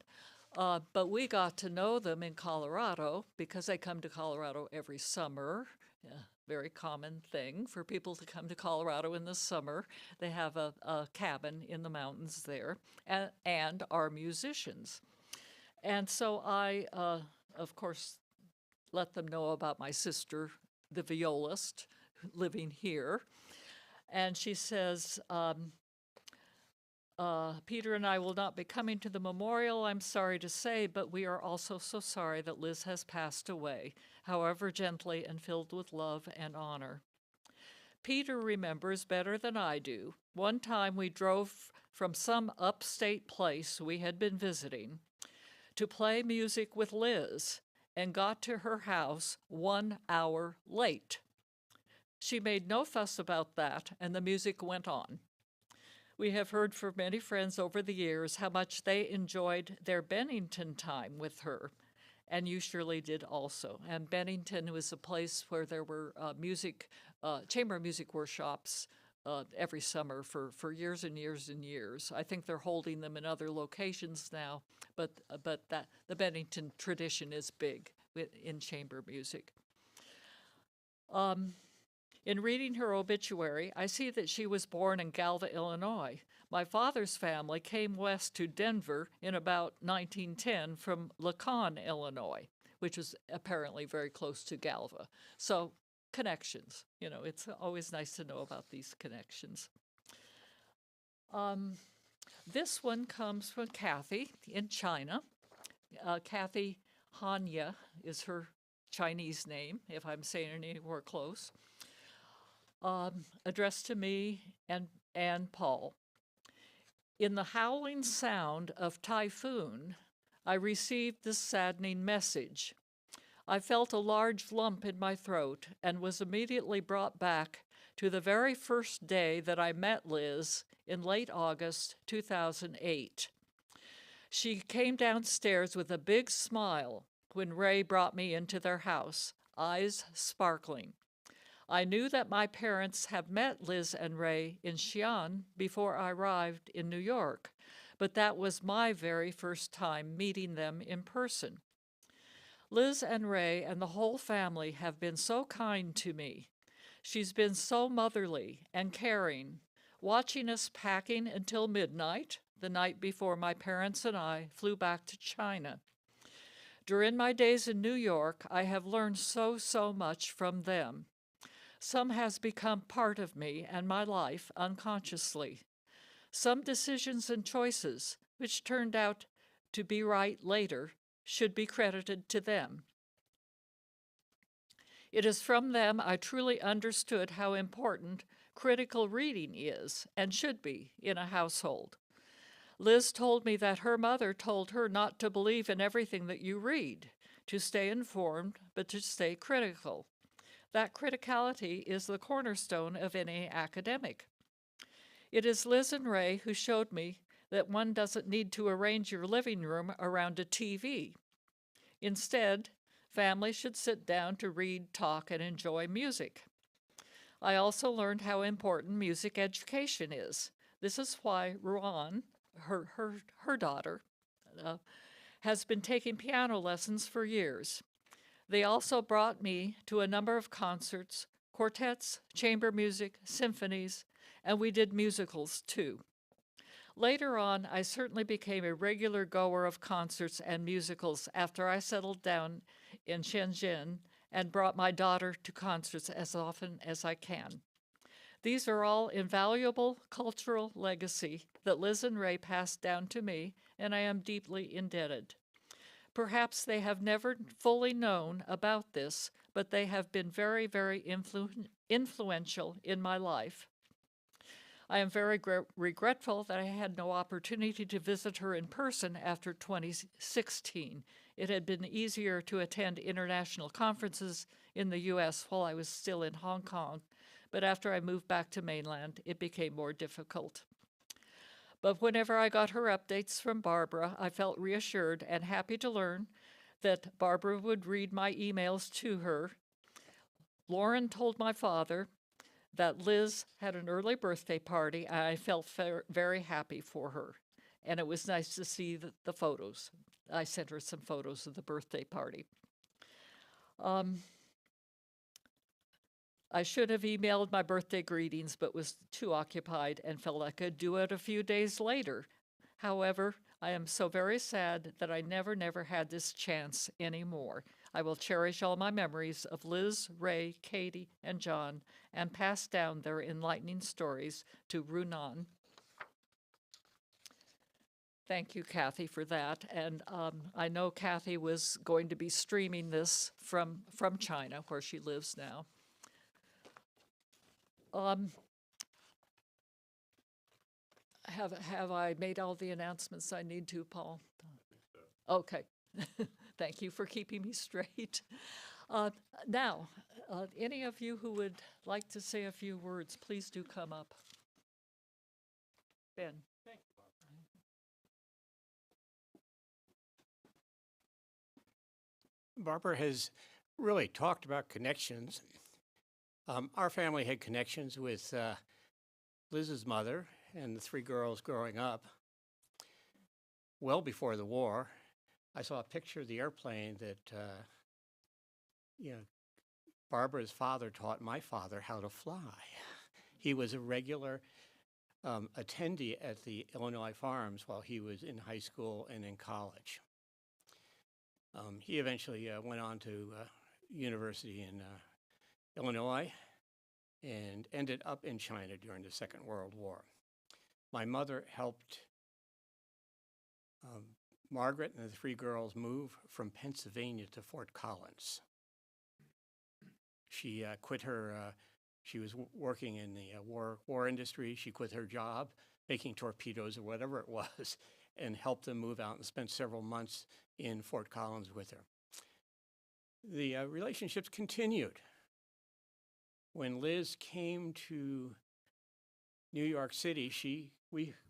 but we got to know them in Colorado because they come to Colorado every summer. Very common thing for people to come to Colorado in the summer. They have a cabin in the mountains there and are musicians. And so I, of course, let them know about my sister, the violist, living here. And she says, Peter and I will not be coming to the memorial, I'm sorry to say, but we are also so sorry that Liz has passed away, however gently and filled with love and honor. Peter remembers better than I do. One time we drove from some upstate place we had been visiting to play music with Liz, and got to her house 1 hour late. She made no fuss about that, and the music went on. We have heard from many friends over the years how much they enjoyed their Bennington time with her, and you surely did also. And Bennington was a place where there were chamber music workshops every summer for years and years and years. I think they're holding them in other locations now, but the Bennington tradition is big in chamber music. In reading her obituary, I see that she was born in Galva, Illinois. My father's family came west to Denver in about 1910 from Lacan, Illinois, which is apparently very close to Galva. So connections, it's always nice to know about these connections. This one comes from Kathy in China. Kathy Hanya is her Chinese name, if I'm saying it anywhere close. Addressed to me and Paul. In the howling sound of typhoon, I received this saddening message. I felt a large lump in my throat and was immediately brought back to the very first day that I met Liz in late August 2008. She came downstairs with a big smile when Ray brought me into their house, eyes sparkling. I knew that my parents had met Liz and Ray in Xi'an before I arrived in New York, but that was my very first time meeting them in person. Liz and Ray and the whole family have been so kind to me. She's been so motherly and caring, watching us packing until midnight, the night before my parents and I flew back to China. During my days in New York, I have learned so much from them. Some has become part of me and my life unconsciously. Some decisions and choices, which turned out to be right later, should be credited to them. It is from them I truly understood how important critical reading is and should be in a household. Liz told me that her mother told her not to believe in everything that you read, to stay informed, but to stay critical. That criticality is the cornerstone of any academic. It is Liz and Ray who showed me that one doesn't need to arrange your living room around a TV. Instead, families should sit down to read, talk, and enjoy music. I also learned how important music education is. This is why Ruan, her daughter, has been taking piano lessons for years. They also brought me to a number of concerts, quartets, chamber music, symphonies, and we did musicals too. Later on, I certainly became a regular goer of concerts and musicals after I settled down in Shenzhen and brought my daughter to concerts as often as I can. These are all invaluable cultural legacy that Liz and Ray passed down to me, and I am deeply indebted. Perhaps they have never fully known about this, but they have been very, very influential in my life. I am very regretful that I had no opportunity to visit her in person after 2016. It had been easier to attend international conferences in the U.S. while I was still in Hong Kong, but after I moved back to mainland, it became more difficult. But whenever I got her updates from Barbara, I felt reassured and happy to learn that Barbara would read my emails to her. Lauren told my father that Liz had an early birthday party, and I felt very happy for her. And it was nice to see the photos. I sent her some photos of the birthday party. I should have emailed my birthday greetings, but was too occupied and felt I could do it a few days later. However, I am so very sad that I never had this chance anymore. I will cherish all my memories of Liz, Ray, Katie, and John, and pass down their enlightening stories to Runan. Thank you, Kathy, for that. And I know Kathy was going to be streaming this from China, where she lives now. Have I made all the announcements I need to, Paul? Okay. Thank you for keeping me straight. Now, any of you who would like to say a few words, please do come up. Ben. Thank you, Barbara. Barbara has really talked about connections. Our family had connections with Liz's mother and the three girls growing up. Well before the war, I saw a picture of the airplane that, Barbara's father taught my father how to fly. He was a regular attendee at the Illinois Farms while he was in high school and in college. He eventually went on to university in Illinois and ended up in China during the Second World War. My mother helped Margaret and the three girls move from Pennsylvania to Fort Collins. She quit her, she was working in the war industry. She quit her job, making torpedoes or whatever it was, and helped them move out and spent several months in Fort Collins with her. The relationships continued. When Liz came to New York City,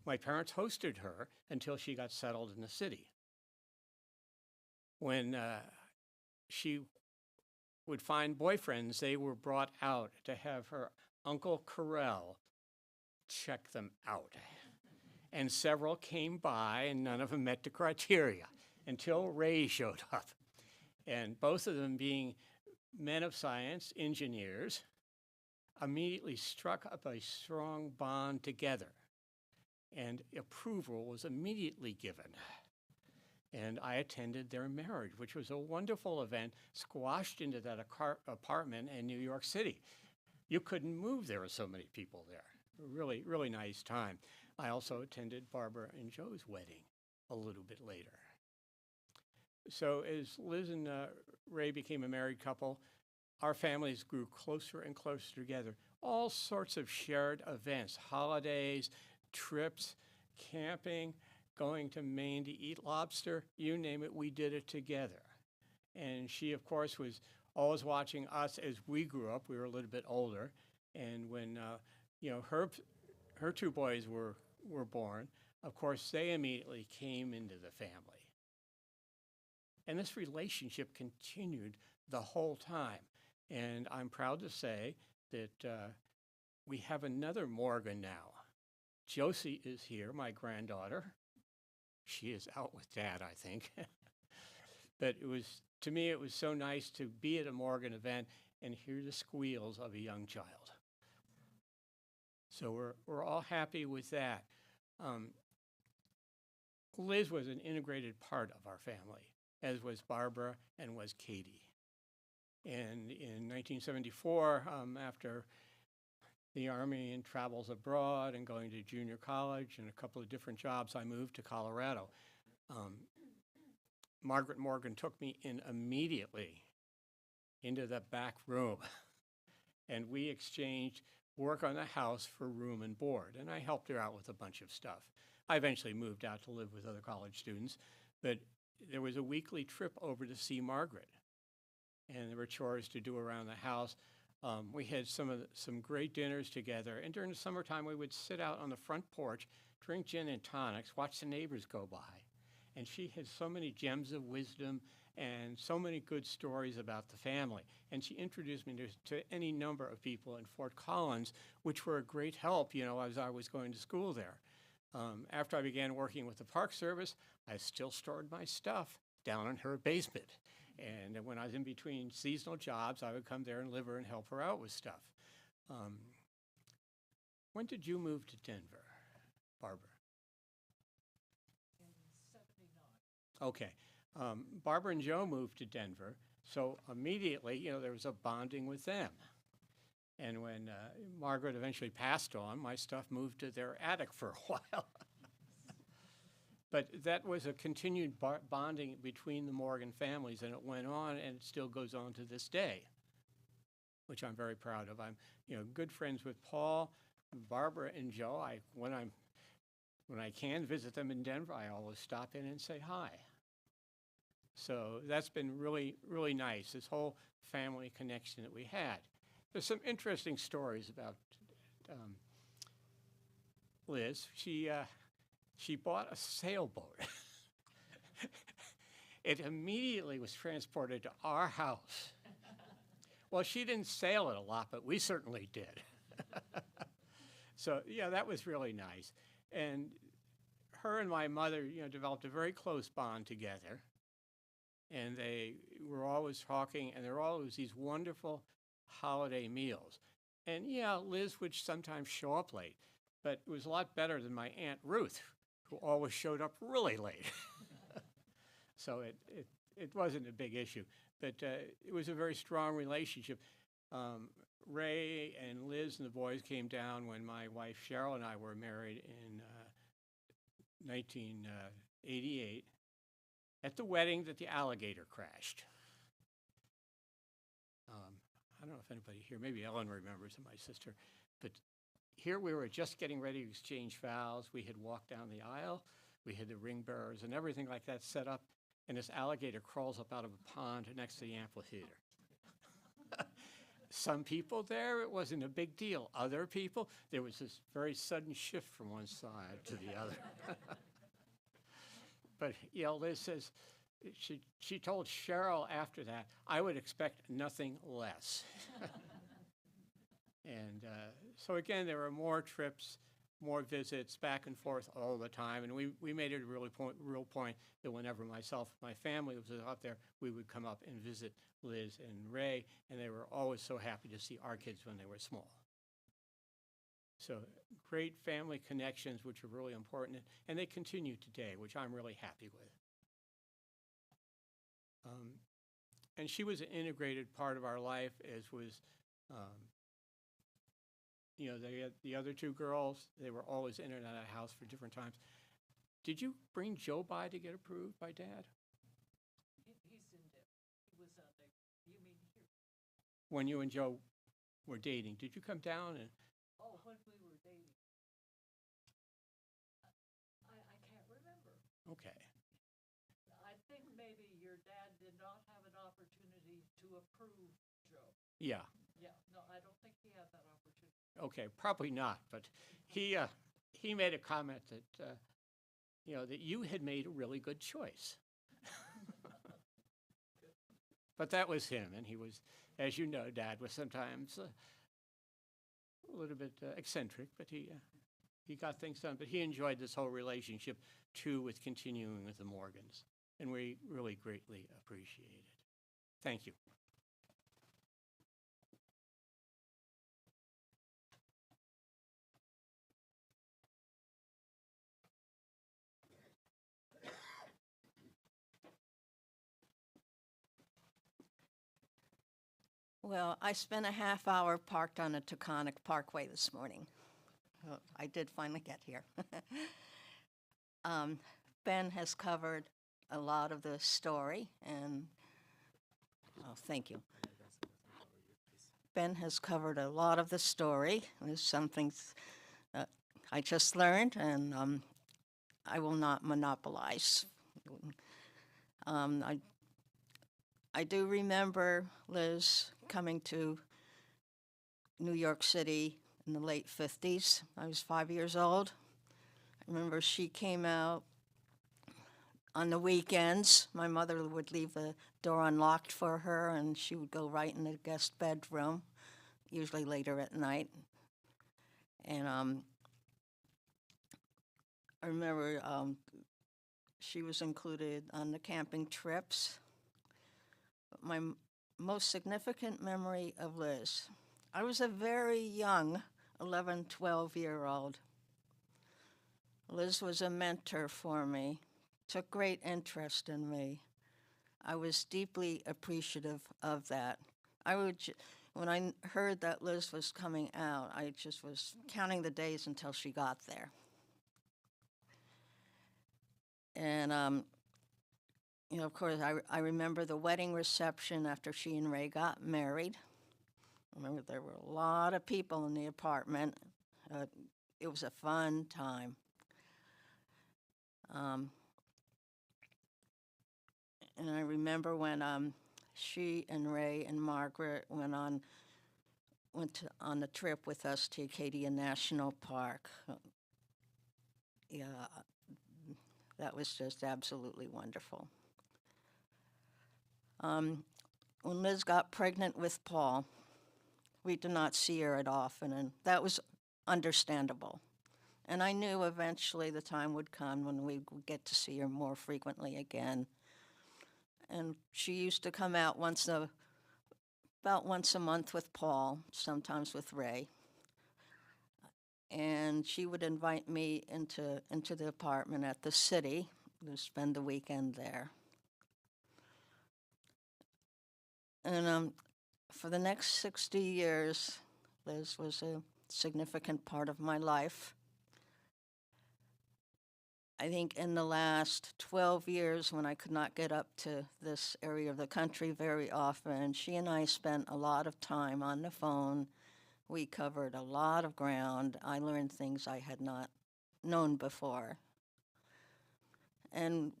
my parents hosted her until she got settled in the city. When she would find boyfriends, they were brought out to have her Uncle Carell check them out. And several came by, and none of them met the criteria until Ray showed up. And both of them, being men of science, engineers, immediately struck up a strong bond together. And approval was immediately given. And I attended their marriage, which was a wonderful event, squashed into that apartment in New York City. You couldn't move, there were so many people there. Really, really nice time. I also attended Barbara and Joe's wedding a little bit later. So as Liz and Ray became a married couple, our families grew closer and closer together. All sorts of shared events, holidays, trips, camping, going to Maine to eat lobster, you name it, we did it together. And she, of course, was always watching us as we grew up. We were a little bit older. And when, her two boys were born, of course, they immediately came into the family. And this relationship continued the whole time. And I'm proud to say that we have another Morgan now. Josie is here, my granddaughter. She is out with Dad, I think. But to me, it was so nice to be at a Morgan event and hear the squeals of a young child. So we're all happy with that. Liz was an integrated part of our family, as was Barbara and was Katie. And in 1974, after the Army and travels abroad and going to junior college and a couple of different jobs, I moved to Colorado. Margaret Morgan took me in immediately into the back room, and we exchanged work on the house for room and board, and I helped her out with a bunch of stuff. I eventually moved out to live with other college students, but there was a weekly trip over to see Margaret, and there were chores to do around the house. We had some great dinners together, and during the summertime, we would sit out on the front porch, drink gin and tonics, watch the neighbors go by. And she had so many gems of wisdom and so many good stories about the family. And she introduced me to any number of people in Fort Collins, which were a great help, as I was going to school there. After I began working with the Park Service, I still stored my stuff down in her basement. And when I was in between seasonal jobs, I would come there and live her and help her out with stuff. When did you move to Denver, Barbara? Okay. Barbara and Joe moved to Denver, so immediately, there was a bonding with them. And when Margaret eventually passed on, my stuff moved to their attic for a while. But that was a continued bonding between the Morgan families, and it went on, and it still goes on to this day, which I'm very proud of. I'm, good friends with Paul, Barbara, and Joe. When I can visit them in Denver, I always stop in and say hi. So that's been really, really nice, this whole family connection that we had. There's some interesting stories about Liz. She bought a sailboat. It immediately was transported to our house. Well, she didn't sail it a lot, but we certainly did. So, that was really nice. And her and my mother, developed a very close bond together. And they were always talking, and there were always these wonderful holiday meals. And Liz would sometimes show up late, but it was a lot better than my Aunt Ruth, who always showed up really late. So it wasn't a big issue, but it was a very strong relationship. Ray and Liz and the boys came down when my wife Cheryl and I were married in 1988. At the wedding that the alligator crashed. I don't know if anybody here, maybe Ellen remembers, and my sister, but here we were just getting ready to exchange vows. We had walked down the aisle. We had the ring bearers and everything like that set up, and this alligator crawls up out of a pond next to the amphitheater. Some people there, it wasn't a big deal. Other people, there was this very sudden shift from one side to the other. But Liz says, she told Cheryl after that, I would expect nothing less. And so again, there were more trips, more visits, back and forth all the time. And we made it a real point that whenever myself and my family was out there, we would come up and visit Liz and Ray, and they were always so happy to see our kids when they were small. So great family connections, which are really important, and they continue today, which I'm really happy with. And she was an integrated part of our life, as was, the other two girls. They were always in and out of the house for different times. Did you bring Joe by to get approved by Dad? He's in there. He was on there. You mean here? When you and Joe were dating, did you come down and? Oh, when we were dating. I can't remember. Okay. I think maybe your dad did not have an opportunity to approve Joe. Yeah. Yeah, no, I don't think he had that opportunity. Okay, probably not, but he made a comment that, that you had made a really good choice. But that was him, and he was, as you know, Dad was sometimes a little bit eccentric, but he got things done. But he enjoyed this whole relationship, too, with continuing with the Morgans, and we really greatly appreciate it. Thank you. Well, I spent a half hour parked on a Taconic Parkway this morning. I did finally get here. Ben has covered a lot of the story, and thank you. Ben has covered a lot of the story. There's some things I just learned, and I will not monopolize. I do remember Liz coming to New York City in the late 50s. I was 5 years old. I remember she came out on the weekends. My mother would leave the door unlocked for her, and she would go right in the guest bedroom, usually later at night. And I remember she was included on the camping trips. But my most significant memory of Liz, I was a very young 11, 12-year-old. Liz was a mentor for me, took great interest in me. I was deeply appreciative of that. When I heard that Liz was coming out, I just was counting the days until she got there. And, of course, I remember the wedding reception after she and Ray got married. I remember there were a lot of people in the apartment. It was a fun time. And I remember when she and Ray and Margaret went on the trip with us to Acadia National Park. Yeah, that was just absolutely wonderful. When Liz got pregnant with Paul, we did not see her often, and that was understandable. And I knew eventually the time would come when we would get to see her more frequently again. And she used to come out about once a month with Paul, sometimes with Ray. And she would invite me into the apartment at the city to spend the weekend there. And for the next 60 years, Liz was a significant part of my life. I think in the last 12 years, when I could not get up to this area of the country very often, she and I spent a lot of time on the phone. We covered a lot of ground. I learned things I had not known before. And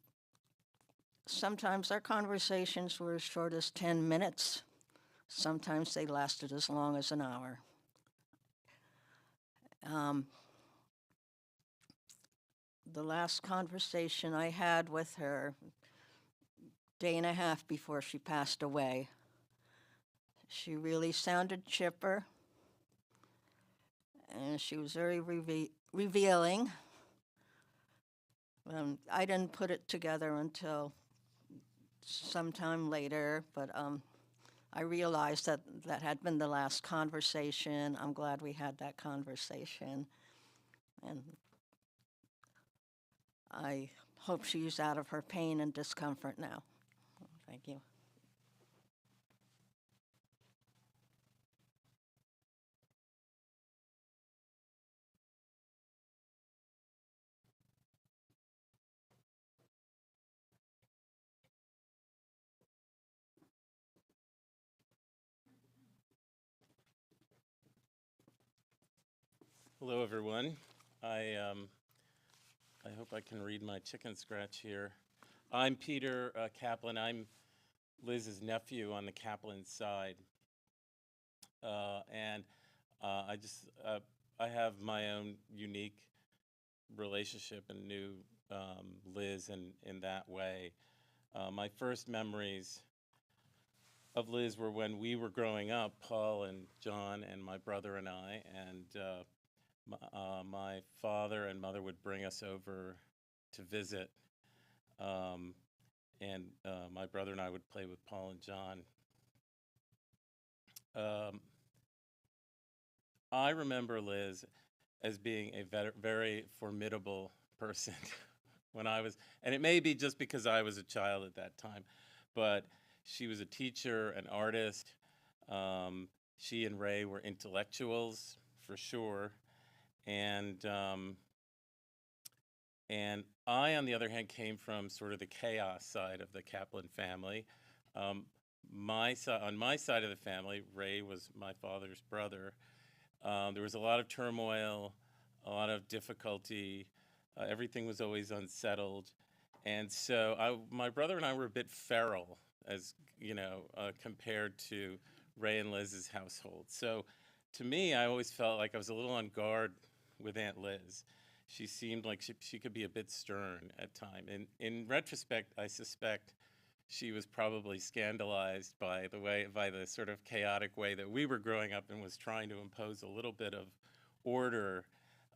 sometimes our conversations were as short as 10 minutes. Sometimes they lasted as long as an hour. The last conversation I had with her, day and a half before she passed away, she really sounded chipper, and she was very revealing. I didn't put it together until sometime later, but I realized that had been the last conversation. I'm glad we had that conversation. And I hope she's out of her pain and discomfort now. Thank you. Hello, everyone. I I hope I can read my chicken scratch here. I'm Peter Kaplan. I'm Liz's nephew on the Kaplan side. And I have my own unique relationship and knew Liz in that way. My first memories of Liz were when we were growing up, Paul and John and my brother and I, and my father and mother would bring us over to visit, and my brother and I would play with Paul and John. I remember Liz as being a very formidable person when I was, and it may be just because I was a child at that time, but she was a teacher, an artist. She and Ray were intellectuals for sure, and I, on the other hand, came from sort of the chaos side of the Kaplan family. On my side of the family, Ray was my father's brother. There was a lot of turmoil, a lot of difficulty. Everything was always unsettled. And so my brother and I were a bit feral, as you know, compared to Ray and Liz's household. So to me, I always felt like I was a little on guard with Aunt Liz. She seemed like she could be a bit stern at times. And in retrospect, I suspect she was probably scandalized by the sort of chaotic way that we were growing up and was trying to impose a little bit of order.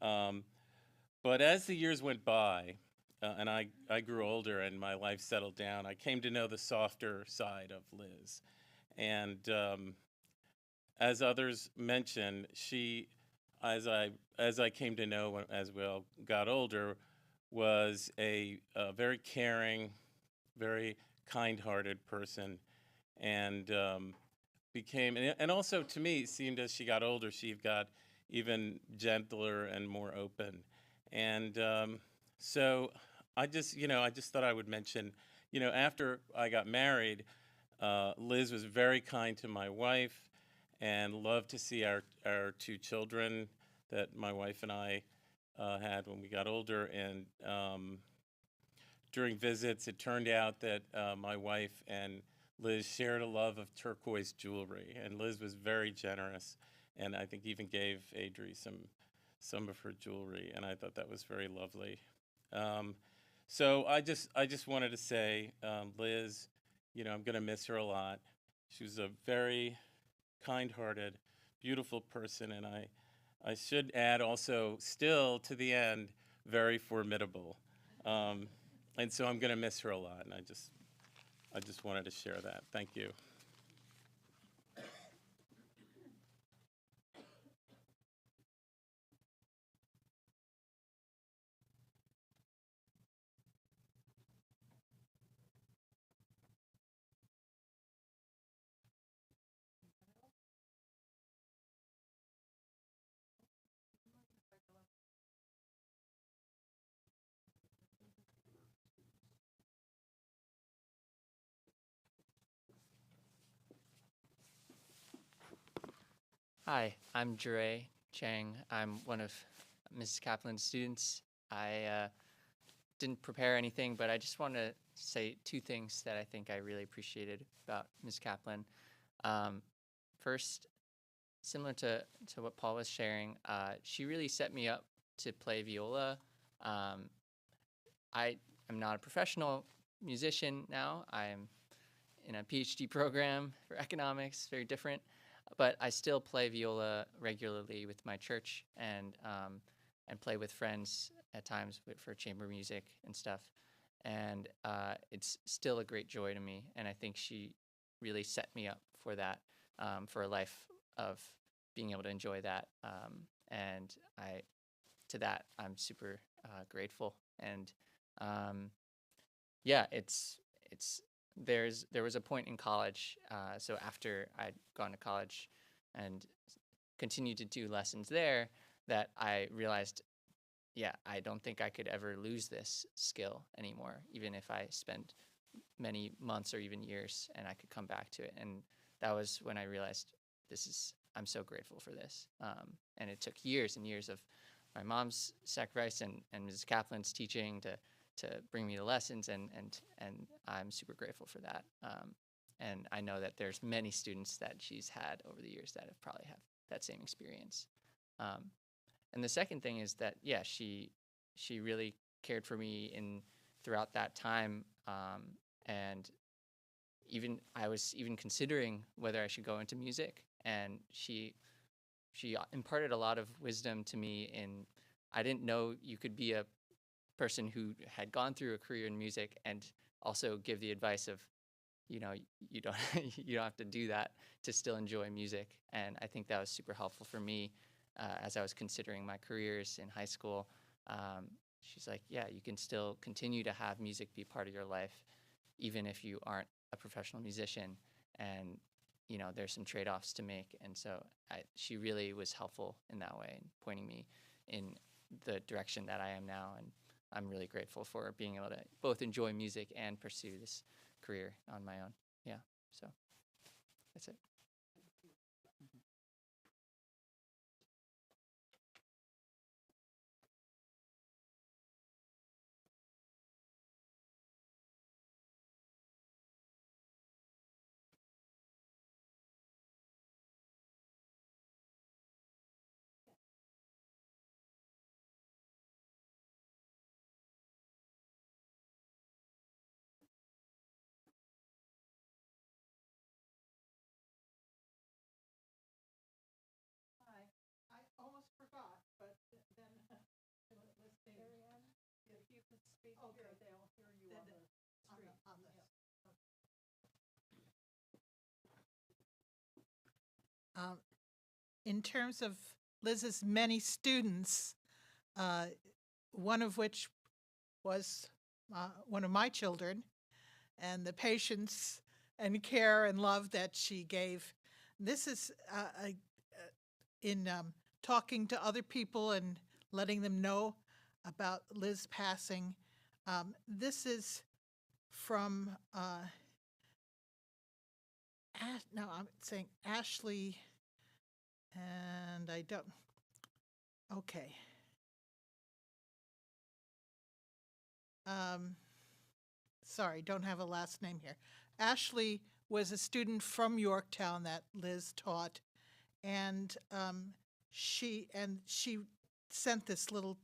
But as the years went by, and I grew older and my life settled down, I came to know the softer side of Liz. And as others mentioned, she, as I came to know as we all got older, was a very caring, very kind-hearted person, and and also to me, it seemed as she got older, she got even gentler and more open. And so I just thought I would mention, after I got married, Liz was very kind to my wife and loved to see our two children that my wife and I had when we got older. And during visits, it turned out that my wife and Liz shared a love of turquoise jewelry, and Liz was very generous, and I think even gave Adri some of her jewelry, and I thought that was very lovely. So I just wanted to say, Liz, I'm going to miss her a lot. She was a very kind-hearted, beautiful person, and I should add also, still to the end, very formidable. And so I'm going to miss her a lot, and I just wanted to share that. Thank you. Hi, I'm Dre Chang. I'm one of Mrs. Kaplan's students. I didn't prepare anything, but I just want to say two things that I think I really appreciated about Ms. Kaplan. First, similar to what Paul was sharing, she really set me up to play viola. I am not a professional musician now. I'm in a PhD program for economics, very different. But I still play viola regularly with my church and play with friends at times for chamber music and stuff. And it's still a great joy to me. And I think she really set me up for that, for a life of being able to enjoy that. And I'm super grateful. And yeah, there was a point in college, so after I'd gone to college and continued to do lessons there, that I realized, yeah, I don't think I could ever lose this skill anymore, even if I spent many months or even years, and I could come back to it. And that was when I realized I'm so grateful for this. And it took years and years of my mom's sacrifice and Mrs. Kaplan's teaching to bring me to lessons, and I'm super grateful for that. And I know that there's many students that she's had over the years that have probably have that same experience. And the second thing is that, yeah, she really cared for me throughout that time, and I was even considering whether I should go into music, and she imparted a lot of wisdom to me. I didn't know you could be a person who had gone through a career in music and also give the advice of, you don't you don't have to do that to still enjoy music. And I think that was super helpful for me as I was considering my careers in high school. She's like, yeah, you can still continue to have music be part of your life, even if you aren't a professional musician. And, there's some trade-offs to make. And so she really was helpful in that way, and pointing me in the direction that I am now. And I'm really grateful for being able to both enjoy music and pursue this career on my own. Yeah, so that's it. I almost forgot, but then let's see. If you could speak here, they'll hear you on the street. On this. In terms of Liz's many students, one of which was one of my children, and the patience and care and love that she gave. This is in talking to other people and letting them know about Liz passing. This is from, no, I'm saying Ashley, and I don't, okay. Sorry, don't have a last name here. Ashley was a student from Yorktown that Liz taught, and she sent this little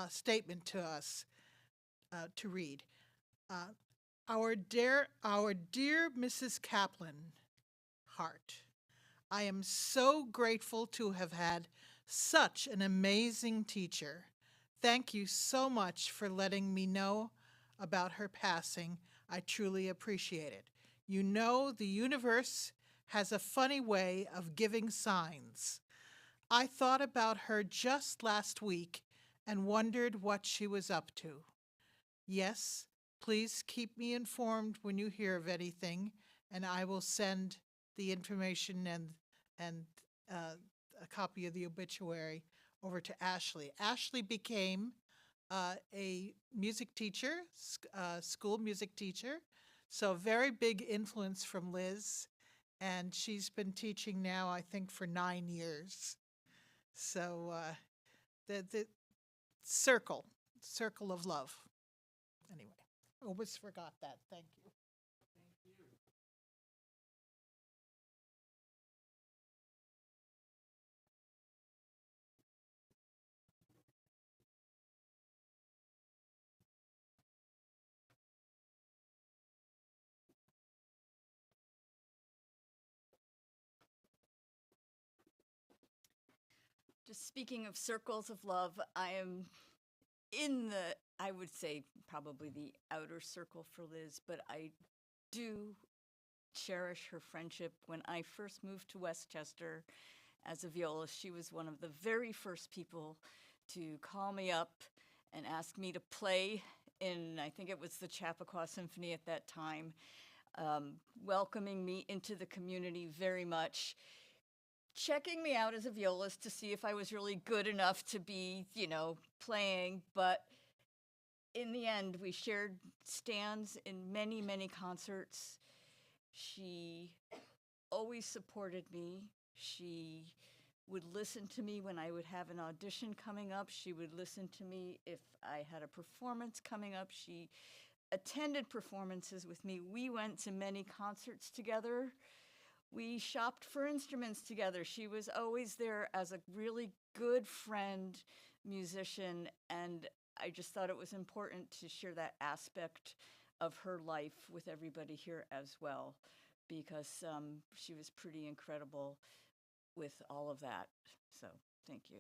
statement to us to read. Our dear Mrs. Kaplan, Hart, I am so grateful to have had such an amazing teacher. Thank you so much for letting me know about her passing. I truly appreciate it. You know, the universe has a funny way of giving signs. I thought about her just last week and wondered what she was up to. Yes, please keep me informed when you hear of anything, and I will send the information and a copy of the obituary over to Ashley. Ashley became a music teacher, school music teacher, so very big influence from Liz, and she's been teaching now, I think, for 9 years. So the circle of love. Anyway, almost forgot that. Thank you. Just speaking of circles of love, I am I would say probably the outer circle for Liz, but I do cherish her friendship. When I first moved to Westchester as a violist, she was one of the very first people to call me up and ask me to play in, I think it was the Chappaqua Symphony at that time, welcoming me into the community very much, checking me out as a violist to see if I was really good enough to be, playing. But in the end, we shared stands in many, many concerts. She always supported me. She would listen to me when I would have an audition coming up. She would listen to me if I had a performance coming up. She attended performances with me. We went to many concerts together. We shopped for instruments together. She was always there as a really good friend, musician, and I just thought it was important to share that aspect of her life with everybody here as well, because she was pretty incredible with all of that. So, thank you.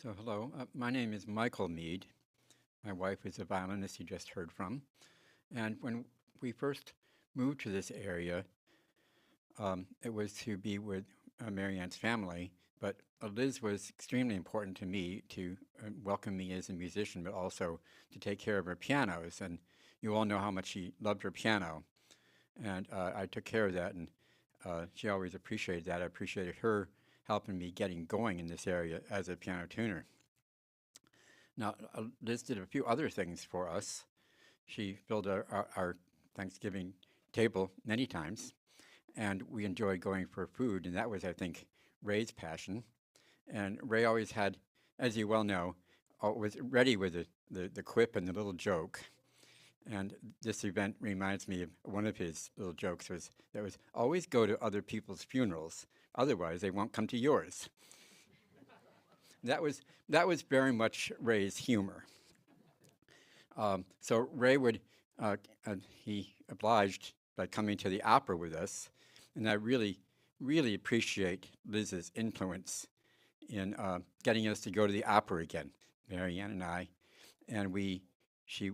So hello, my name is Michael Mead. My wife is a violinist you just heard from. And when we first moved to this area, it was to be with Marianne's family, but Liz was extremely important to me to welcome me as a musician, but also to take care of her pianos. And you all know how much she loved her piano. And I took care of that, and she always appreciated that. I appreciated her helping me getting going in this area as a piano tuner. Now, Liz did a few other things for us. She filled our Thanksgiving table many times, and we enjoyed going for food, and that was, I think, Ray's passion. And Ray always had, as you well know, was ready with the quip and the little joke. And this event reminds me of one of his little jokes was always go to other people's funerals, otherwise they won't come to yours. That was very much Ray's humor. So Ray would he obliged by coming to the opera with us, and I really appreciate Liz's influence in getting us to go to the opera again, Marianne and I, and she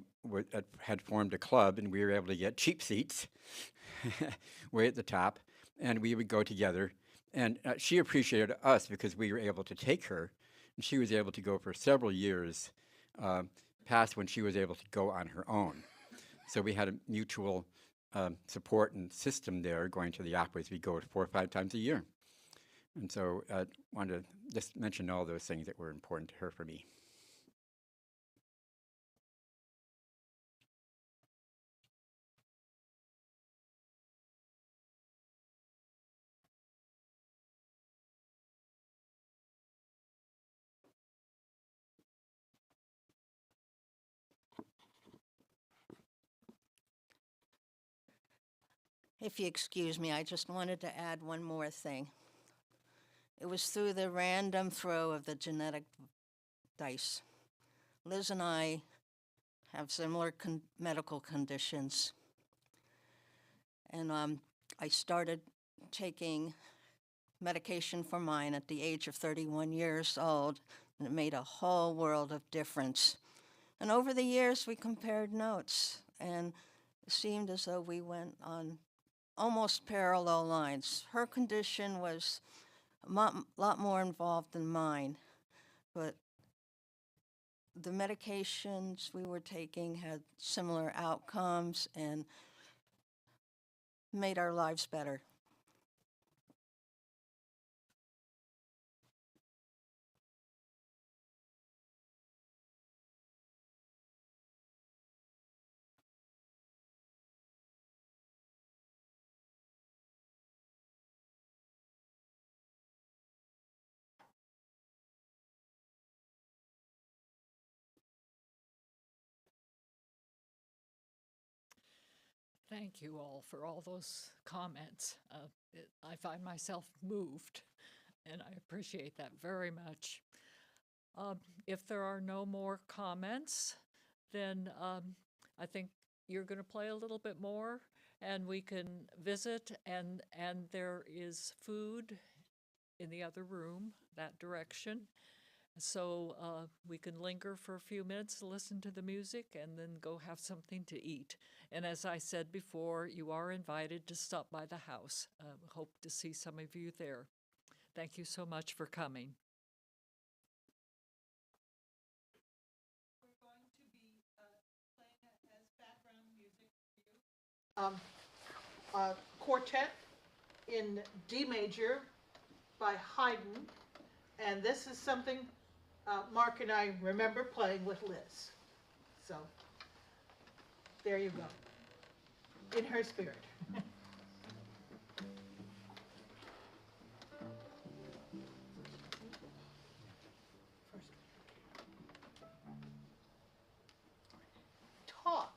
had formed a club, and we were able to get cheap seats way at the top, and we would go together. And she appreciated us because we were able to take her, and she was able to go for several years past when she was able to go on her own. So we had a mutual support and system there going to the operas. We go 4 or 5 times a year. And so I wanted to just mention all those things that were important to her for me. If you excuse me, I just wanted to add one more thing. It was through the random throw of the genetic dice. Liz and I have similar medical conditions. And I started taking medication for mine at the age of 31 years old, and it made a whole world of difference. And over the years, we compared notes, and it seemed as though we went on almost parallel lines. Her condition was a lot more involved than mine, but the medications we were taking had similar outcomes and made our lives better. Thank you all for all those comments. I find myself moved, and I appreciate that very much. If there are no more comments, then I think you're going to play a little bit more, and we can visit, and there is food in the other room, that direction. So we can linger for a few minutes, listen to the music, and then go have something to eat. And as I said before, you are invited to stop by the house. Hope to see some of you there. Thank you so much for coming. We're going to be playing as background music for you. Quartet in D major by Haydn. And this is something Mark and I remember playing with Liz. So there you go, in her spirit. Talk.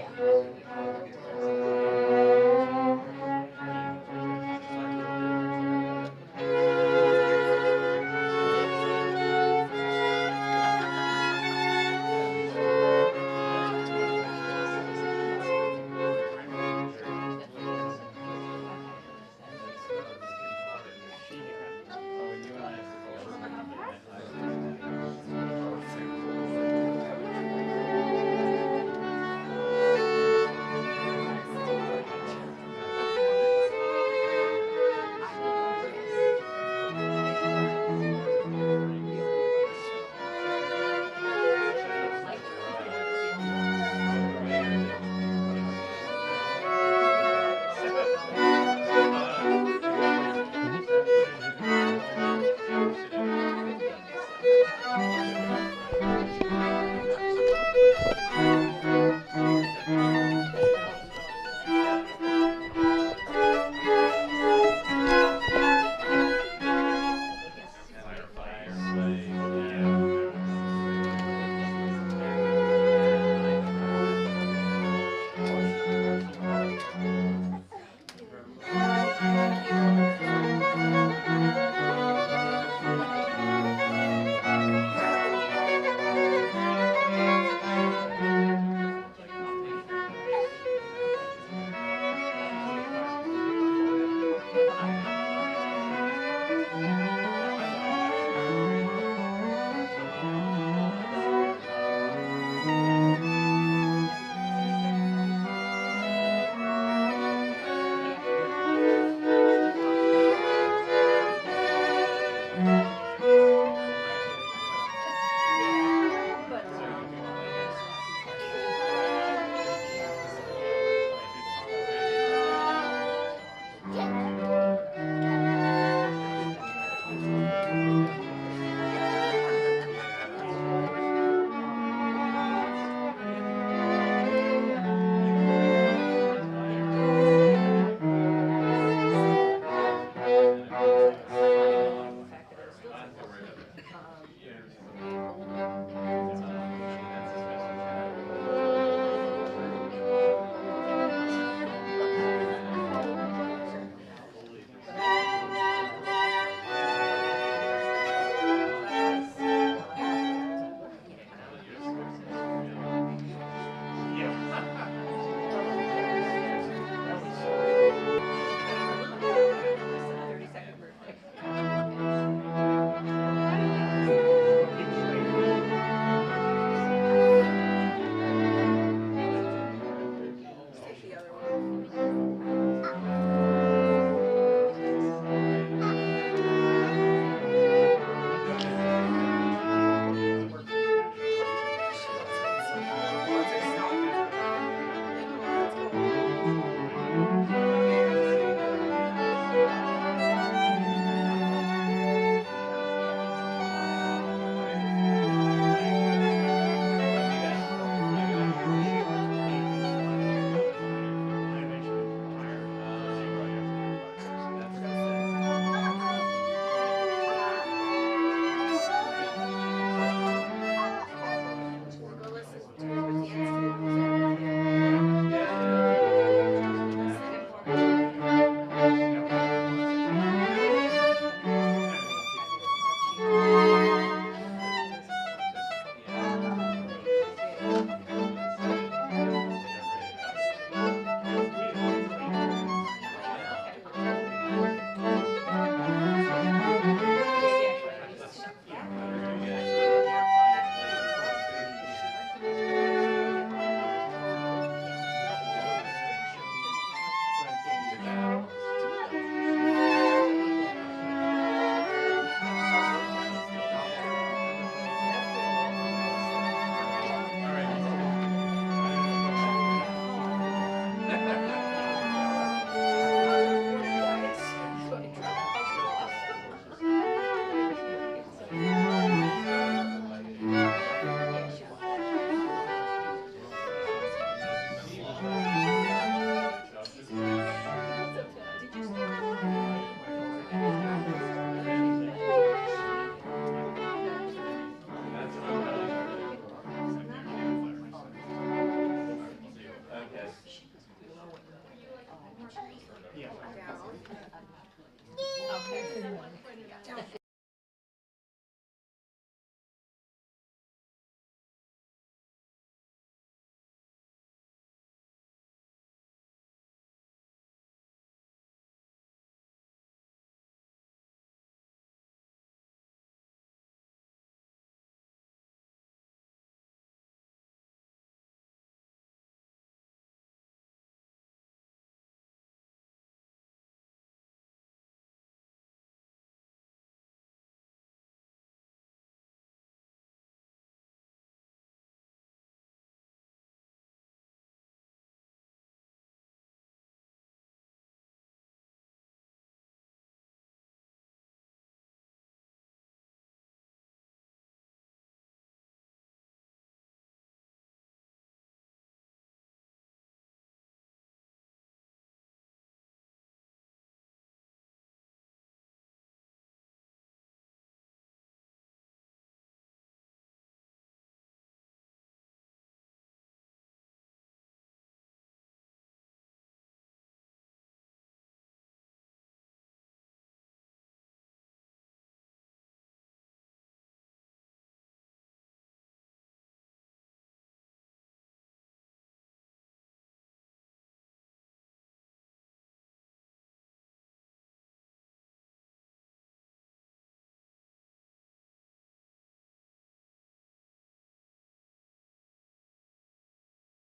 Yeah.